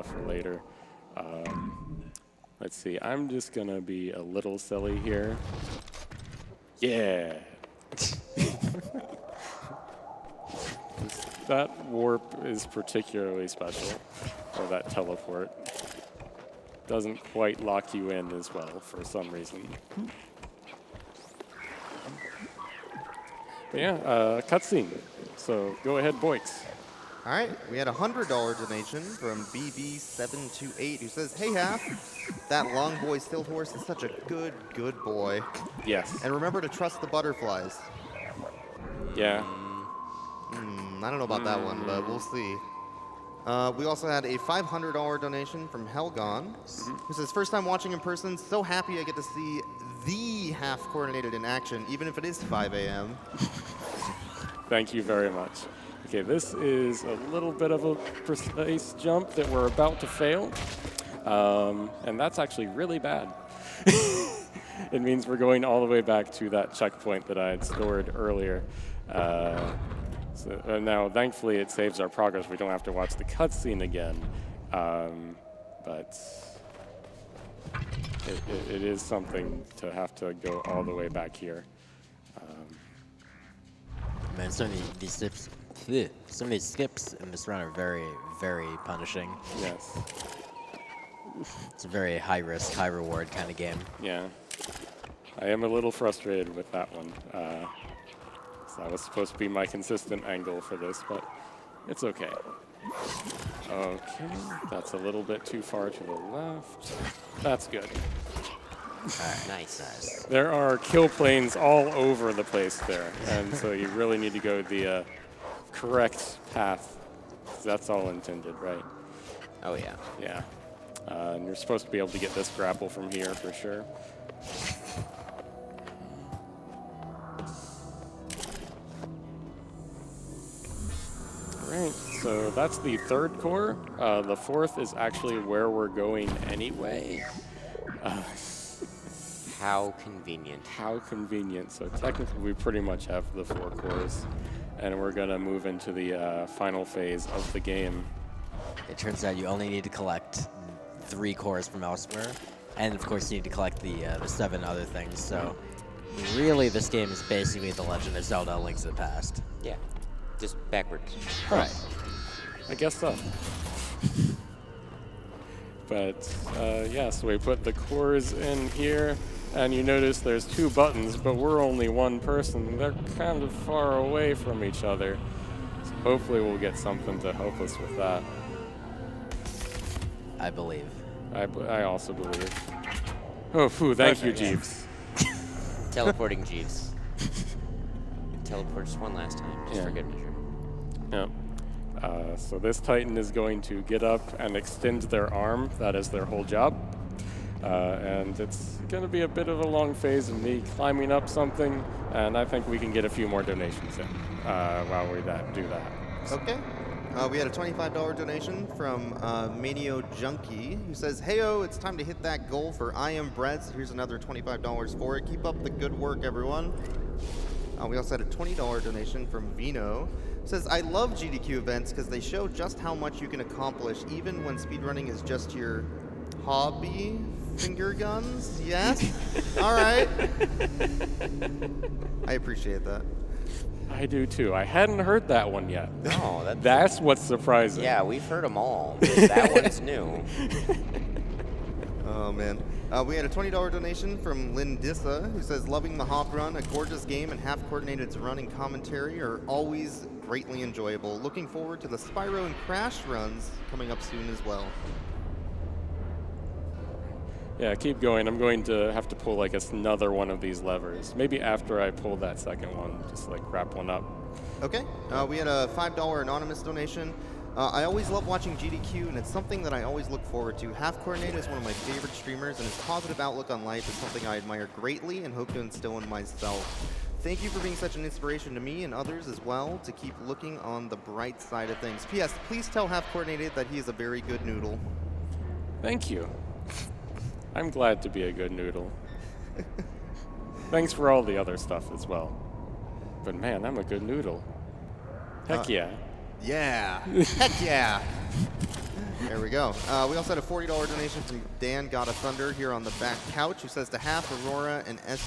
for later. Let's see, I'm just going to be a little silly here. Yeah. That warp is particularly special, or that teleport. doesn't quite lock you in as well for some reason. But yeah, cutscene. So go ahead, Boix. All right, we had a $100 donation from BB728 who says, "Hey Half, that long boy stilt horse is such a good boy. Yes. And remember to trust the butterflies." Yeah. I don't know about that one, but we'll see. We also had a $500 donation from Helgon, who says, "First time watching in person, so happy I get to see the half-coordinated in action, even if it is 5 a.m. Thank you very much. Okay, this is a little bit of a precise jump that we're about to fail. And that's actually really bad. It means we're going all the way back to that checkpoint that I had stored earlier. Now, thankfully, it saves our progress. We don't have to watch the cutscene again. But it is something to have to go all the way back here. Man, some of these skips in this run are very, very punishing. Yes. It's a very high risk, high reward kind of game. Yeah. I am a little frustrated with that one. So that was supposed to be my consistent angle for this, but it's okay. Okay, that's a little bit too far to the left. That's good. Alright, Nice. There are kill planes all over the place there, and so you really need to go the correct path. 'Cause that's all intended, right? Oh yeah. Yeah. And you're supposed to be able to get this grapple from here for sure. Alright, so that's the third core. The fourth is actually where we're going anyway. How convenient. How convenient. So technically we pretty much have the 4 cores, and we're gonna move into the final phase of the game. It turns out you only need to collect 3 cores from elsewhere, and of course you need to collect the 7 other things, so really this game is basically The Legend of Zelda: A Link to the Past. Yeah. Just backwards. Right. I guess so. But yeah, so we put the cores in here, and you notice there's 2 buttons, but we're only 1 person. They're kind of far away from each other. So hopefully we'll get something to help us with that. I believe. I also believe. Oh, phew, thank you, Jeeves. Teleporting Jeeves. Teleport just one last time, just for good measure. Yeah. So this Titan is going to get up and extend their arm. That is their whole job. And it's going to be a bit of a long phase of me climbing up something, and I think we can get a few more donations in while we do that. Okay. We had a $25 donation from Manio Junkie, who says, "Heyo, it's time to hit that goal for I Am Bread. So here's another $25 for it. Keep up the good work, everyone." We also had a $20 donation from Vino. Says, "I love GDQ events because they show just how much you can accomplish even when speedrunning is just your hobby. Finger guns? Yes? All right." I appreciate that. I do too. I hadn't heard that one yet. No, That's what's surprising. yeah, we've heard them all. But that one's new. Oh, man. We had a $20 donation from Lindissa, who says, "Loving the Hop Run, a gorgeous game, and half-coordinated run and commentary are always greatly enjoyable. Looking forward to the Spyro and Crash runs coming up soon as well." Yeah, keep going. I'm going to have to pull like another one of these levers. Maybe after I pull that second one, just like wrap one up. Okay. We had a $5 anonymous donation. "I always love watching GDQ, and it's something that I always look forward to. Half-Coordinated is one of my favorite streamers, and his positive outlook on life is something I admire greatly and hope to instill in myself. Thank you for being such an inspiration to me and others as well to keep looking on the bright side of things. P.S. Please tell Half-Coordinated that he is a very good noodle." Thank you. I'm glad to be a good noodle. Thanks for all the other stuff as well. But man, I'm a good noodle. Heck yeah. Yeah. Heck yeah. There we go. We also had a $40 donation from Dan God of Thunder here on the back couch, who says, "To Half, Aurora, and S.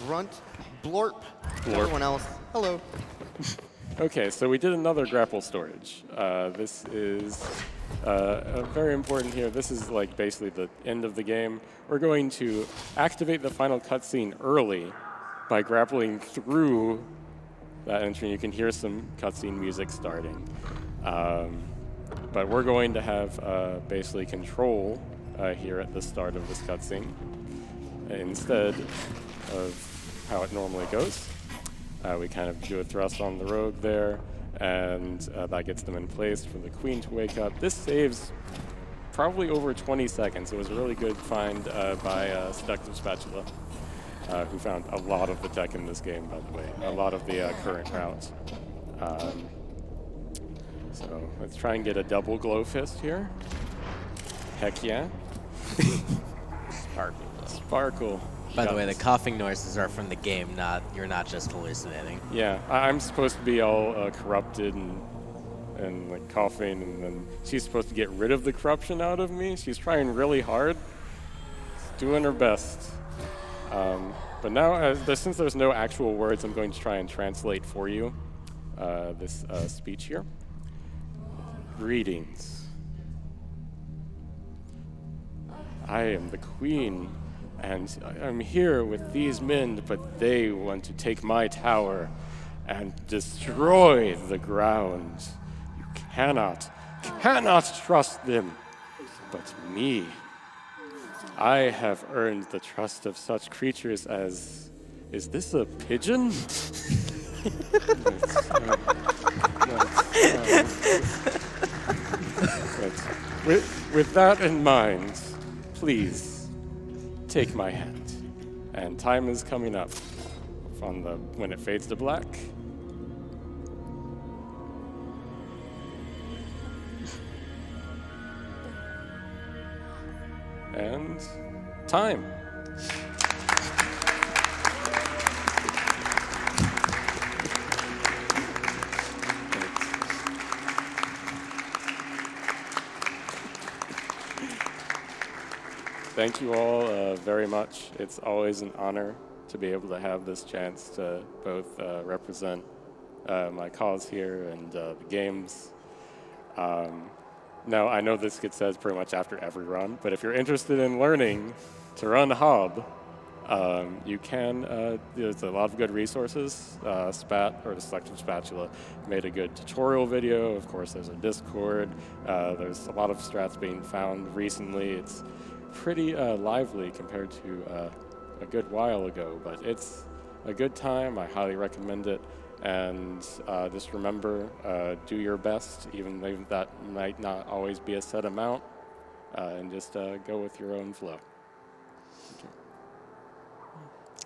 Grunt, Blorp, Blorp. everyone else, hello." Okay, so we did another grapple storage. This is very important here. This is like basically the end of the game. We're going to activate the final cutscene early by grappling through that entry. You can hear some cutscene music starting. But we're going to have basically control here at the start of this cutscene instead of how it normally goes. We kind of do a thrust on the rogue there, and that gets them in place for the queen to wake up. This saves probably over 20 seconds. It was a really good find by Seductive Spatula, who found a lot of the tech in this game, by the way, a lot of the current routes. So let's try and get a double glow fist here. Heck yeah. Sparkle. Sparkle. By the Got way, the this. coughing noises are from the game, you're not just hallucinating. Yeah, I'm supposed to be all corrupted and like coughing, and then she's supposed to get rid of the corruption out of me. She's trying really hard. She's doing her best. But now, since there's no actual words, I'm going to try and translate for you this speech here. Greetings. I am the queen, and I'm here with these men, but they want to take my tower and destroy the ground. You cannot trust them. But me, I have earned the trust of such creatures as... Is this a pigeon? With that in mind, please take my hand. And time is coming up when it fades to black. And time. Thank you all very much. It's always an honor to be able to have this chance to both represent my cause here and the games. Now, I know this gets said pretty much after every run, but if you're interested in learning to run Hob, you can, there's a lot of good resources. Spat, or the Selective Spatula, made a good tutorial video. Of course, there's a Discord. There's a lot of strats being found recently. It's pretty lively compared to a good while ago, but it's a good time. I highly recommend it. And just remember, do your best, even though that might not always be a set amount, and just go with your own flow.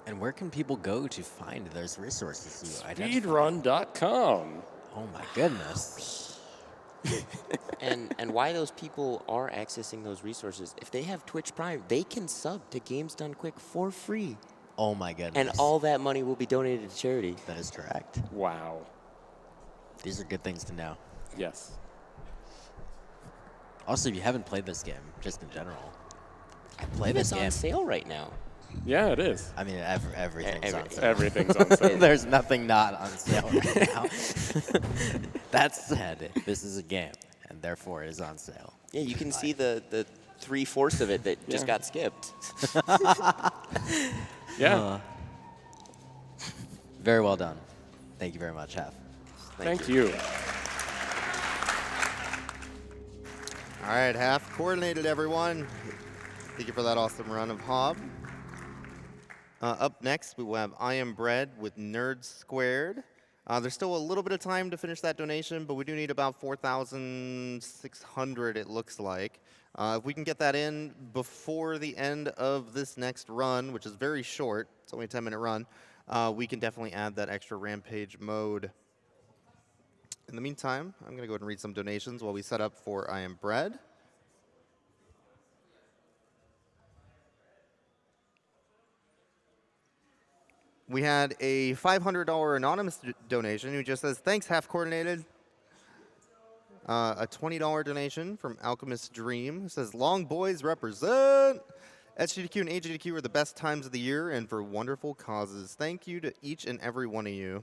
And where can people go to find those resources you identified? Speedrun.com. Oh my goodness. And why those people are accessing those resources, if they have Twitch Prime, they can sub to Games Done Quick for free. Oh my goodness. And all that money will be donated to charity. That is correct. Wow. These are good things to know. Yes. Also, if you haven't played this game, just in general, play It this is on game. sale right now. Yeah, it is. I mean, everything's on sale. Everything's on sale. There's nothing not on sale right now. That said, this is a game, and therefore it is on sale. Yeah, you can see the 3/4 of it that just got skipped. Yeah. Very well done. Thank you very much, Half. Thank you. All right, half coordinated, everyone. Thank you for that awesome run of Hob. Up next, we will have I Am Bread with Nerds Squared. There's still a little bit of time to finish that donation, but we do need about 4,600, it looks like. If we can get that in before the end of this next run, which is very short, it's only a 10-minute run, we can definitely add that extra Rampage mode. In the meantime, I'm going to go ahead and read some donations while we set up for I Am Bread. We had a $500 anonymous donation who just says, thanks, half coordinated. A $20 donation from Alchemist Dream who says, long boys represent. SDGQ and AGDQ are the best times of the year and for wonderful causes. Thank you to each and every one of you.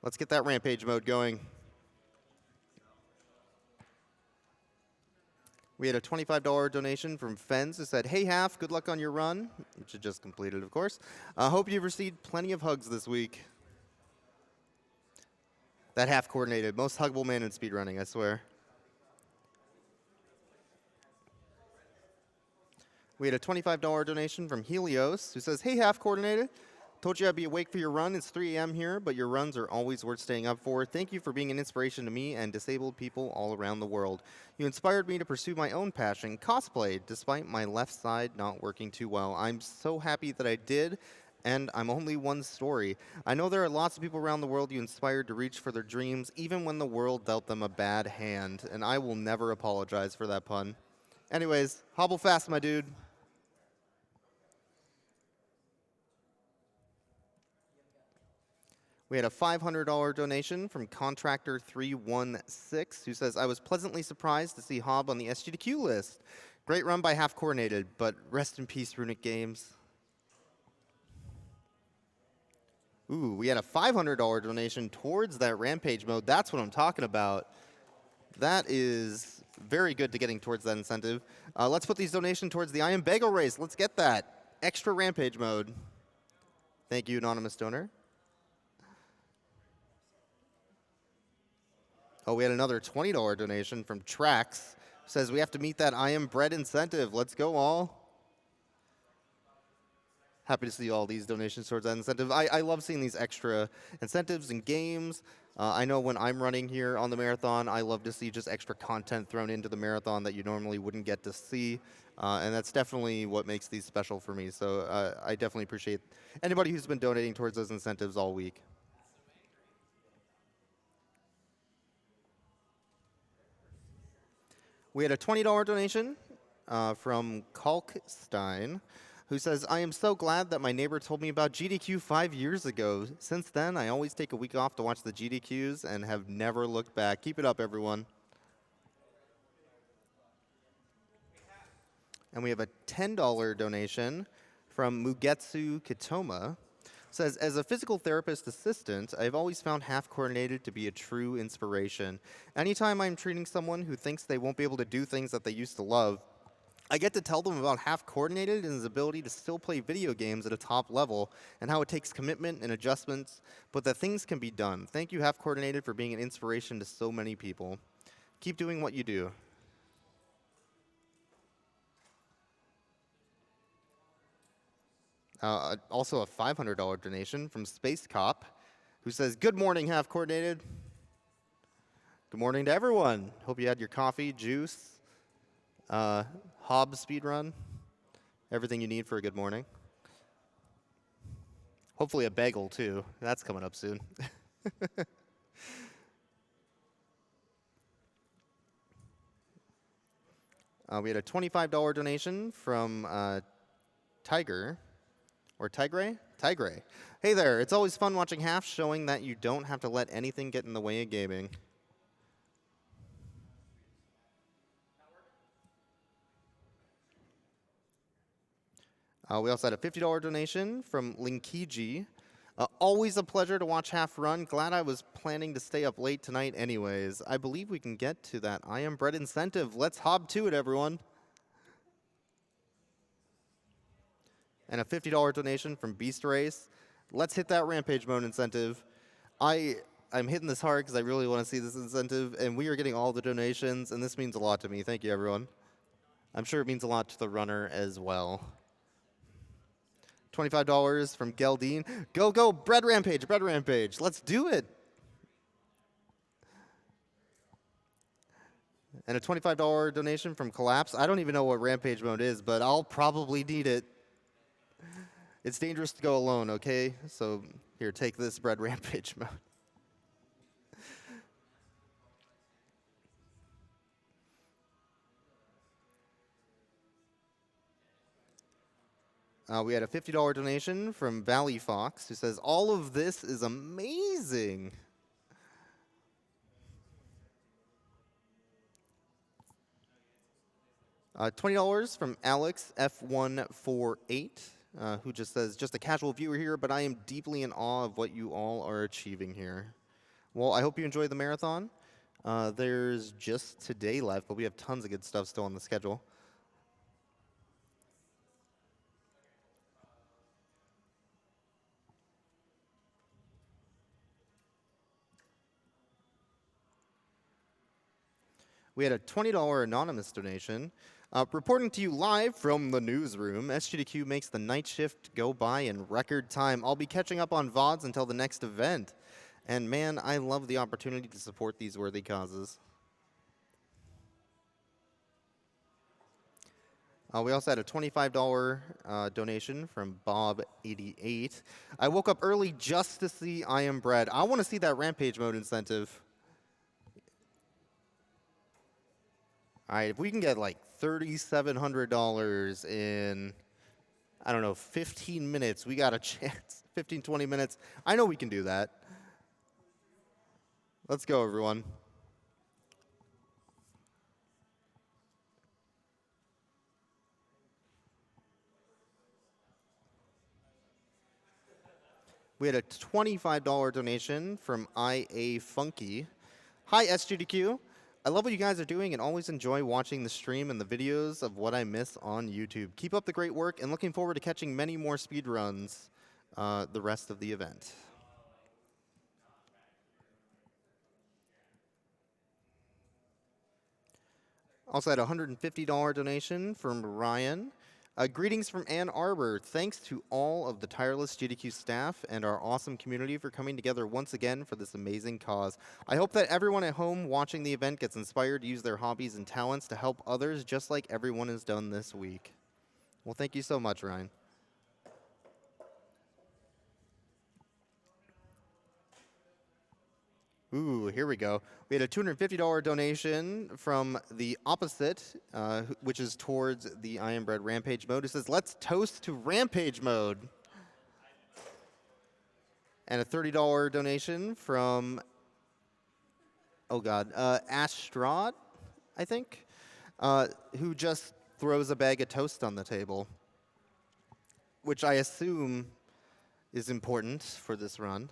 Let's get that rampage mode going. We had a $25 donation from Fens who said, "Hey, Half, good luck on your run," which you just completed, of course. Hope you've received plenty of hugs this week. That half coordinated. Most huggable man in speedrunning, I swear. We had a $25 donation from Helios who says, "Hey, half coordinated. Told you I'd be awake for your run. It's 3 a.m. here, but your runs are always worth staying up for. Thank you for being an inspiration to me and disabled people all around the world. You inspired me to pursue my own passion, cosplay, despite my left side not working too well. I'm so happy that I did, and I'm only one story. I know there are lots of people around the world you inspired to reach for their dreams, even when the world dealt them a bad hand, and I will never apologize for that pun. Anyways, hobble fast, my dude." We had a $500 donation from Contractor316 who says, "I was pleasantly surprised to see Hob on the SDGQ list. Great run by Half Coordinated, but rest in peace, Runic Games." Ooh, we had a $500 donation towards that Rampage mode. That's what I'm talking about. That is very good to getting towards that incentive. Let's put these donations towards the I Am Bagel race. Let's get that. Extra Rampage mode. Thank you, anonymous donor. Oh, we had another $20 donation from Trax. Says we have to meet that I Am Bread incentive. Let's go all. Happy to see all these donations towards that incentive. I love seeing these extra incentives and games. I know when I'm running here on the marathon, I love to see just extra content thrown into the marathon that you normally wouldn't get to see. And that's definitely what makes these special for me. So I definitely appreciate anybody who's been donating towards those incentives all week. We had a $20 donation from Kalkstein, who says, "I am so glad that my neighbor told me about GDQ 5 years ago. Since then, I always take a week off to watch the GDQs and have never looked back." Keep it up, everyone. And we have a $10 donation from Mugetsu Kitoma. Says, "As a physical therapist assistant, I've always found Half Coordinated to be a true inspiration. Anytime I'm treating someone who thinks they won't be able to do things that they used to love, I get to tell them about Half Coordinated and his ability to still play video games at a top level and how it takes commitment and adjustments, but that things can be done. Thank you, Half Coordinated, for being an inspiration to so many people. Keep doing what you do." Also a $500 donation from Space Cop, who says, "Good morning, Half Coordinated." Good morning to everyone. Hope you had your coffee, juice, Hob speedrun, everything you need for a good morning. Hopefully a bagel, too. That's coming up soon. We had a $25 donation from Tiger. Or Tigray? Tigray. "Hey there, it's always fun watching Half, showing that you don't have to let anything get in the way of gaming." We also had a $50 donation from Linkiji. "Always a pleasure to watch Half run. Glad I was planning to stay up late tonight anyways. I believe we can get to that I Am Bread incentive. Let's hob to it, everyone." And a $50 donation from Beast Race. "Let's hit that Rampage mode incentive." I'm hitting this hard because I really want to see this incentive, and we are getting all the donations, and this means a lot to me. Thank you, everyone. I'm sure it means a lot to the runner as well. $25 from Geldine. Go, go, Bread Rampage, Bread Rampage. Let's do it. And a $25 donation from Collapse. I don't even know what Rampage mode is, but I'll probably need it. It's dangerous to go alone, okay? So here, take this Bread Rampage mode. We had a $50 donation from Valley Fox, who says, "All of this is amazing." $20 from Alex F148, who just says, "Just a casual viewer here, but I am deeply in awe of what you all are achieving here." Well, I hope you enjoy the marathon. There's just today left, but we have tons of good stuff still on the schedule. We had a $20 anonymous donation. Reporting to you live from the newsroom, SGDQ makes the night shift go by in record time. I'll be catching up on VODs until the next event. And man, I love the opportunity to support these worthy causes. We also had a $25 donation from Bob88. I woke up early just to see I Am Bread. I want to see that Rampage mode incentive. All right, if we can get like $3,700 in, I don't know, 15 minutes, we got a chance. 15, 20 minutes. I know we can do that. Let's go, everyone. We had a $25 donation from IA Funky. Hi, SGDQ. I love what you guys are doing and always enjoy watching the stream and the videos of what I miss on YouTube. Keep up the great work and looking forward to catching many more speedruns the rest of the event. Also had a $150 donation from Ryan. Greetings from Ann Arbor. Thanks to all of the tireless GDQ staff and our awesome community for coming together once again for this amazing cause. I hope that everyone at home watching the event gets inspired to use their hobbies and talents to help others just like everyone has done this week. Well, thank you so much, Ryan. Ooh, here we go. We had a $250 donation from the opposite, which is towards the I Am Bread Rampage mode. It says, let's toast to Rampage mode. And a $30 donation from, oh God, Astrod, I think, who just throws a bag of toast on the table, which I assume is important for this run,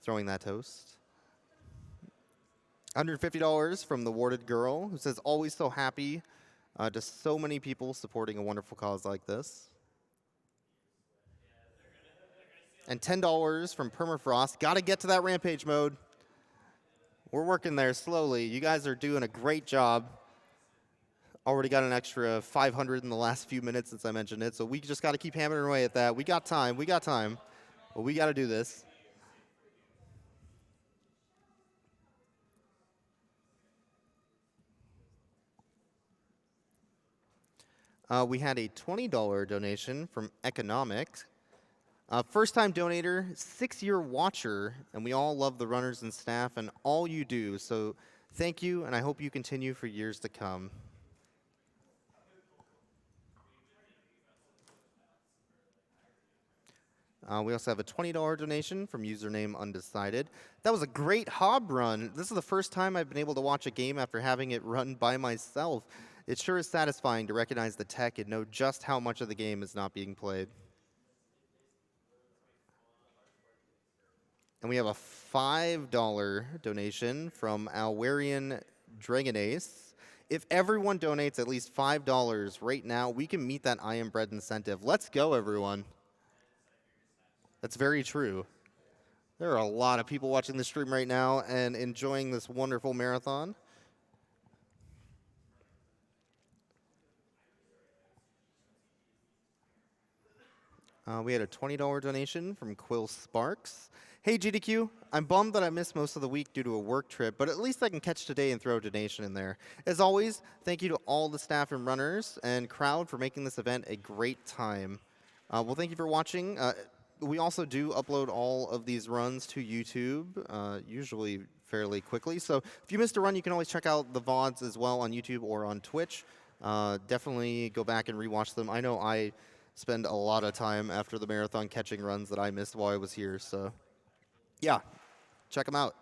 throwing that toast. $150 from the Warded Girl, who says, always so happy to so many people supporting a wonderful cause like this. And $10 from Permafrost. Got to get to that Rampage mode. We're working there slowly. You guys are doing a great job. Already got an extra 500 in the last few minutes since I mentioned it, so we just got to keep hammering away at that. We got time. But we got to do this. We had a $20 donation from Economics. First-time donator, 6-year watcher, and we all love the runners and staff and all you do. So thank you, and I hope you continue for years to come. We also have a $20 donation from username Undecided. That was a great Hob run. This is the first time I've been able to watch a game after having it run by myself. It sure is satisfying to recognize the tech and know just how much of the game is not being played. And we have a $5 donation from Alwarian Dragonace. If everyone donates at least $5 right now, we can meet that I Am Bread incentive. Let's go, everyone. That's very true. There are a lot of people watching the stream right now and enjoying this wonderful marathon. We had a $20 donation from Quill Sparks. Hey, GDQ, I'm bummed that I missed most of the week due to a work trip, but at least I can catch today and throw a donation in there. As always, thank you to all the staff and runners and crowd for making this event a great time. Well, thank you for watching. We also do upload all of these runs to YouTube, usually fairly quickly. So if you missed a run, you can always check out the VODs as well on YouTube or on Twitch. Definitely go back and rewatch them. I know I spend a lot of time after the marathon catching runs that I missed while I was here. So yeah, check them out.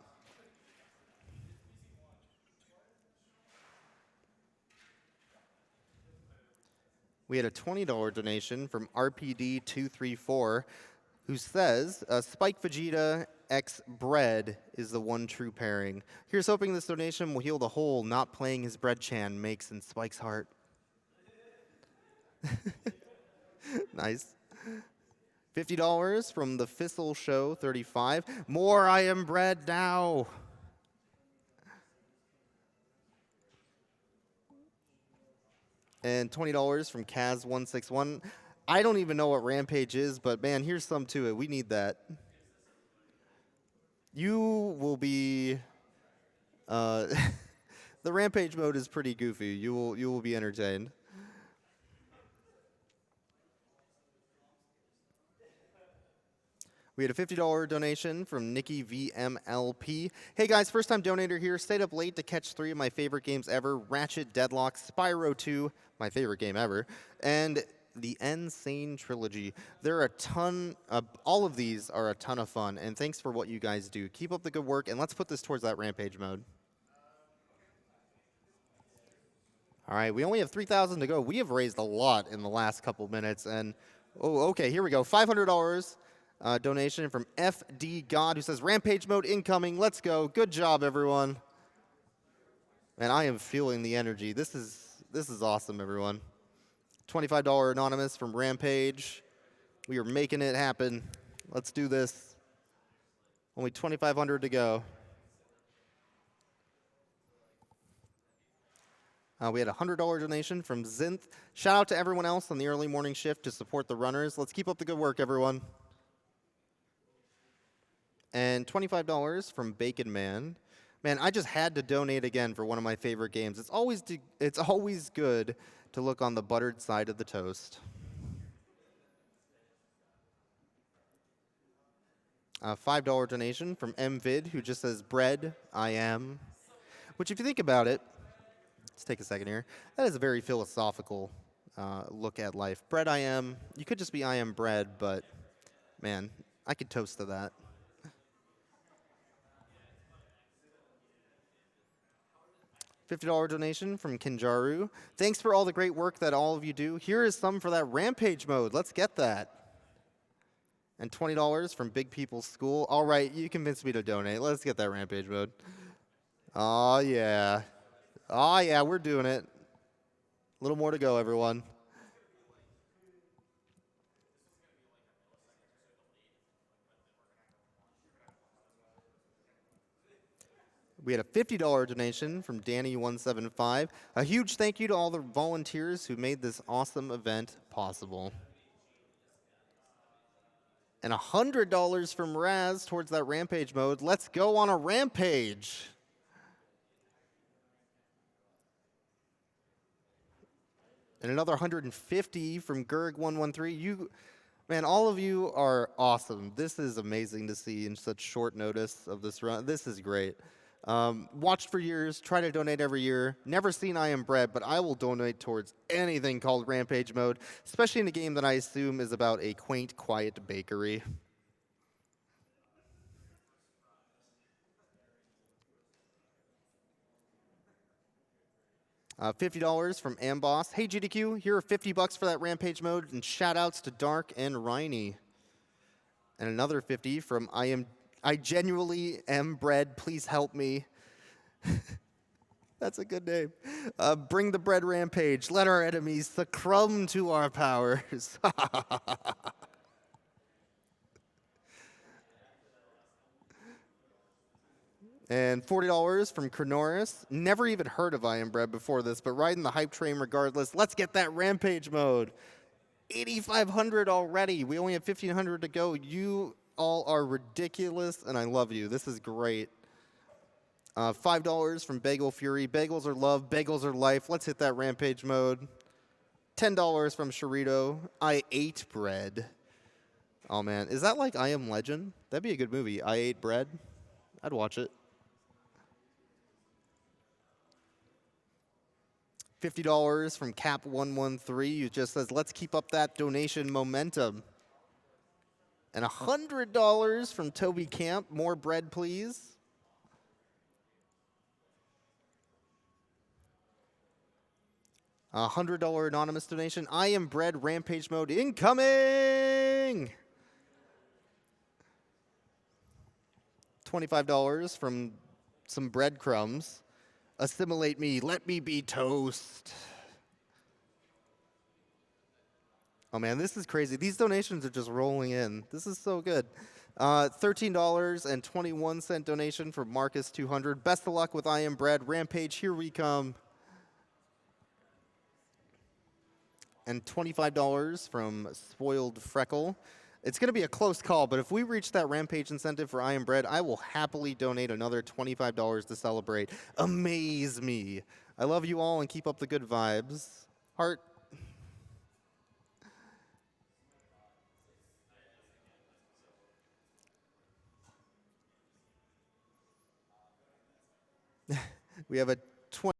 We had a $20 donation from RPD234, who says, Spike Vegeta X bread is the one true pairing. Here's hoping this donation will heal the hole not playing his bread chan makes in Spike's heart. Nice. $50 from the Fissel Show 35. More I am bread now. And $20 from Kaz161. I don't even know what Rampage is, but man, here's some to it. We need that. You will be. The Rampage mode is pretty goofy. You will be entertained. We had a $50 donation from Nikki VMLP. Hey guys, first time donator here. Stayed up late to catch 3 of my favorite games ever. Ratchet, Deadlock, Spyro 2, my favorite game ever, and the Insane Trilogy. There are a ton, all of these are a ton of fun, and thanks for what you guys do. Keep up the good work, and let's put this towards that Rampage mode. All right, we only have 3,000 to go. We have raised a lot in the last couple minutes, and oh, okay, here we go. $500. Donation from FD God, who says, Rampage mode incoming. Let's go. Good job, everyone. Man, I am feeling the energy. This is awesome, everyone. $25 anonymous from Rampage. We are making it happen. Let's do this. Only 2,500 to go. We had a $100 donation from Zinth. Shout out to everyone else on the early morning shift to support the runners. Let's keep up the good work, everyone. And $25 from Bacon Man. Man, I just had to donate again for one of my favorite games. It's always good to look on the buttered side of the toast. A $5 donation from MVid, who just says, bread, I am. Which, if you think about it, let's take a second here. That is a very philosophical look at life. Bread, I am. You could just be I am bread, but man, I could toast to that. $50 donation from Kinjaru. Thanks for all the great work that all of you do. Here is some for that Rampage mode. Let's get that. And $20 from Big People's School. All right, you convinced me to donate. Let's get that Rampage mode. Oh, yeah. Oh, yeah, we're doing it. A little more to go, everyone. We had a $50 donation from Danny175. A huge thank you to all the volunteers who made this awesome event possible. And $100 from Raz towards that Rampage mode. Let's go on a rampage. And another $150 from Gerg113. Man, all of you are awesome. This is amazing to see in such short notice of this run. This is great. Watched for years, try to donate every year. Never seen I Am Bread, but I will donate towards anything called Rampage mode, especially in a game that I assume is about a quaint, quiet bakery. $50 from Amboss. Hey GDQ, here are $50 for that Rampage mode, and shout outs to Dark and Riney. And another 50 from I genuinely am bread, please help me. That's a good name. Bring the bread Rampage. Let our enemies succumb to our powers. And $40 from Cronoris. Never even heard of I Am Bread before this, but riding the hype train regardless. Let's get that Rampage mode. 8,500 already. We only have 1,500 to go. You all are ridiculous, and I love you. This is great. $5 from Bagel Fury. Bagels are love. Bagels are life. Let's hit that Rampage mode. $10 from Sharito. I ate bread. Oh, man. Is that like I Am Legend? That'd be a good movie. I ate bread. I'd watch it. $50 from Cap113, who just says, let's keep up that donation momentum. And $100 from Toby Camp. More bread, please. $100 anonymous donation. I Am Bread Rampage mode incoming. $25 from some breadcrumbs. Assimilate me, let me be toast. Oh man, this is crazy. These donations are just rolling in. This is so good. $13.21 donation for Marcus200. Best of luck with I Am Bread. Rampage, here we come. And $25 from Spoiled Freckle. It's going to be a close call, but if we reach that Rampage incentive for I Am Bread, I will happily donate another $25 to celebrate. Amaze me. I love you all and keep up the good vibes. Heart. We have a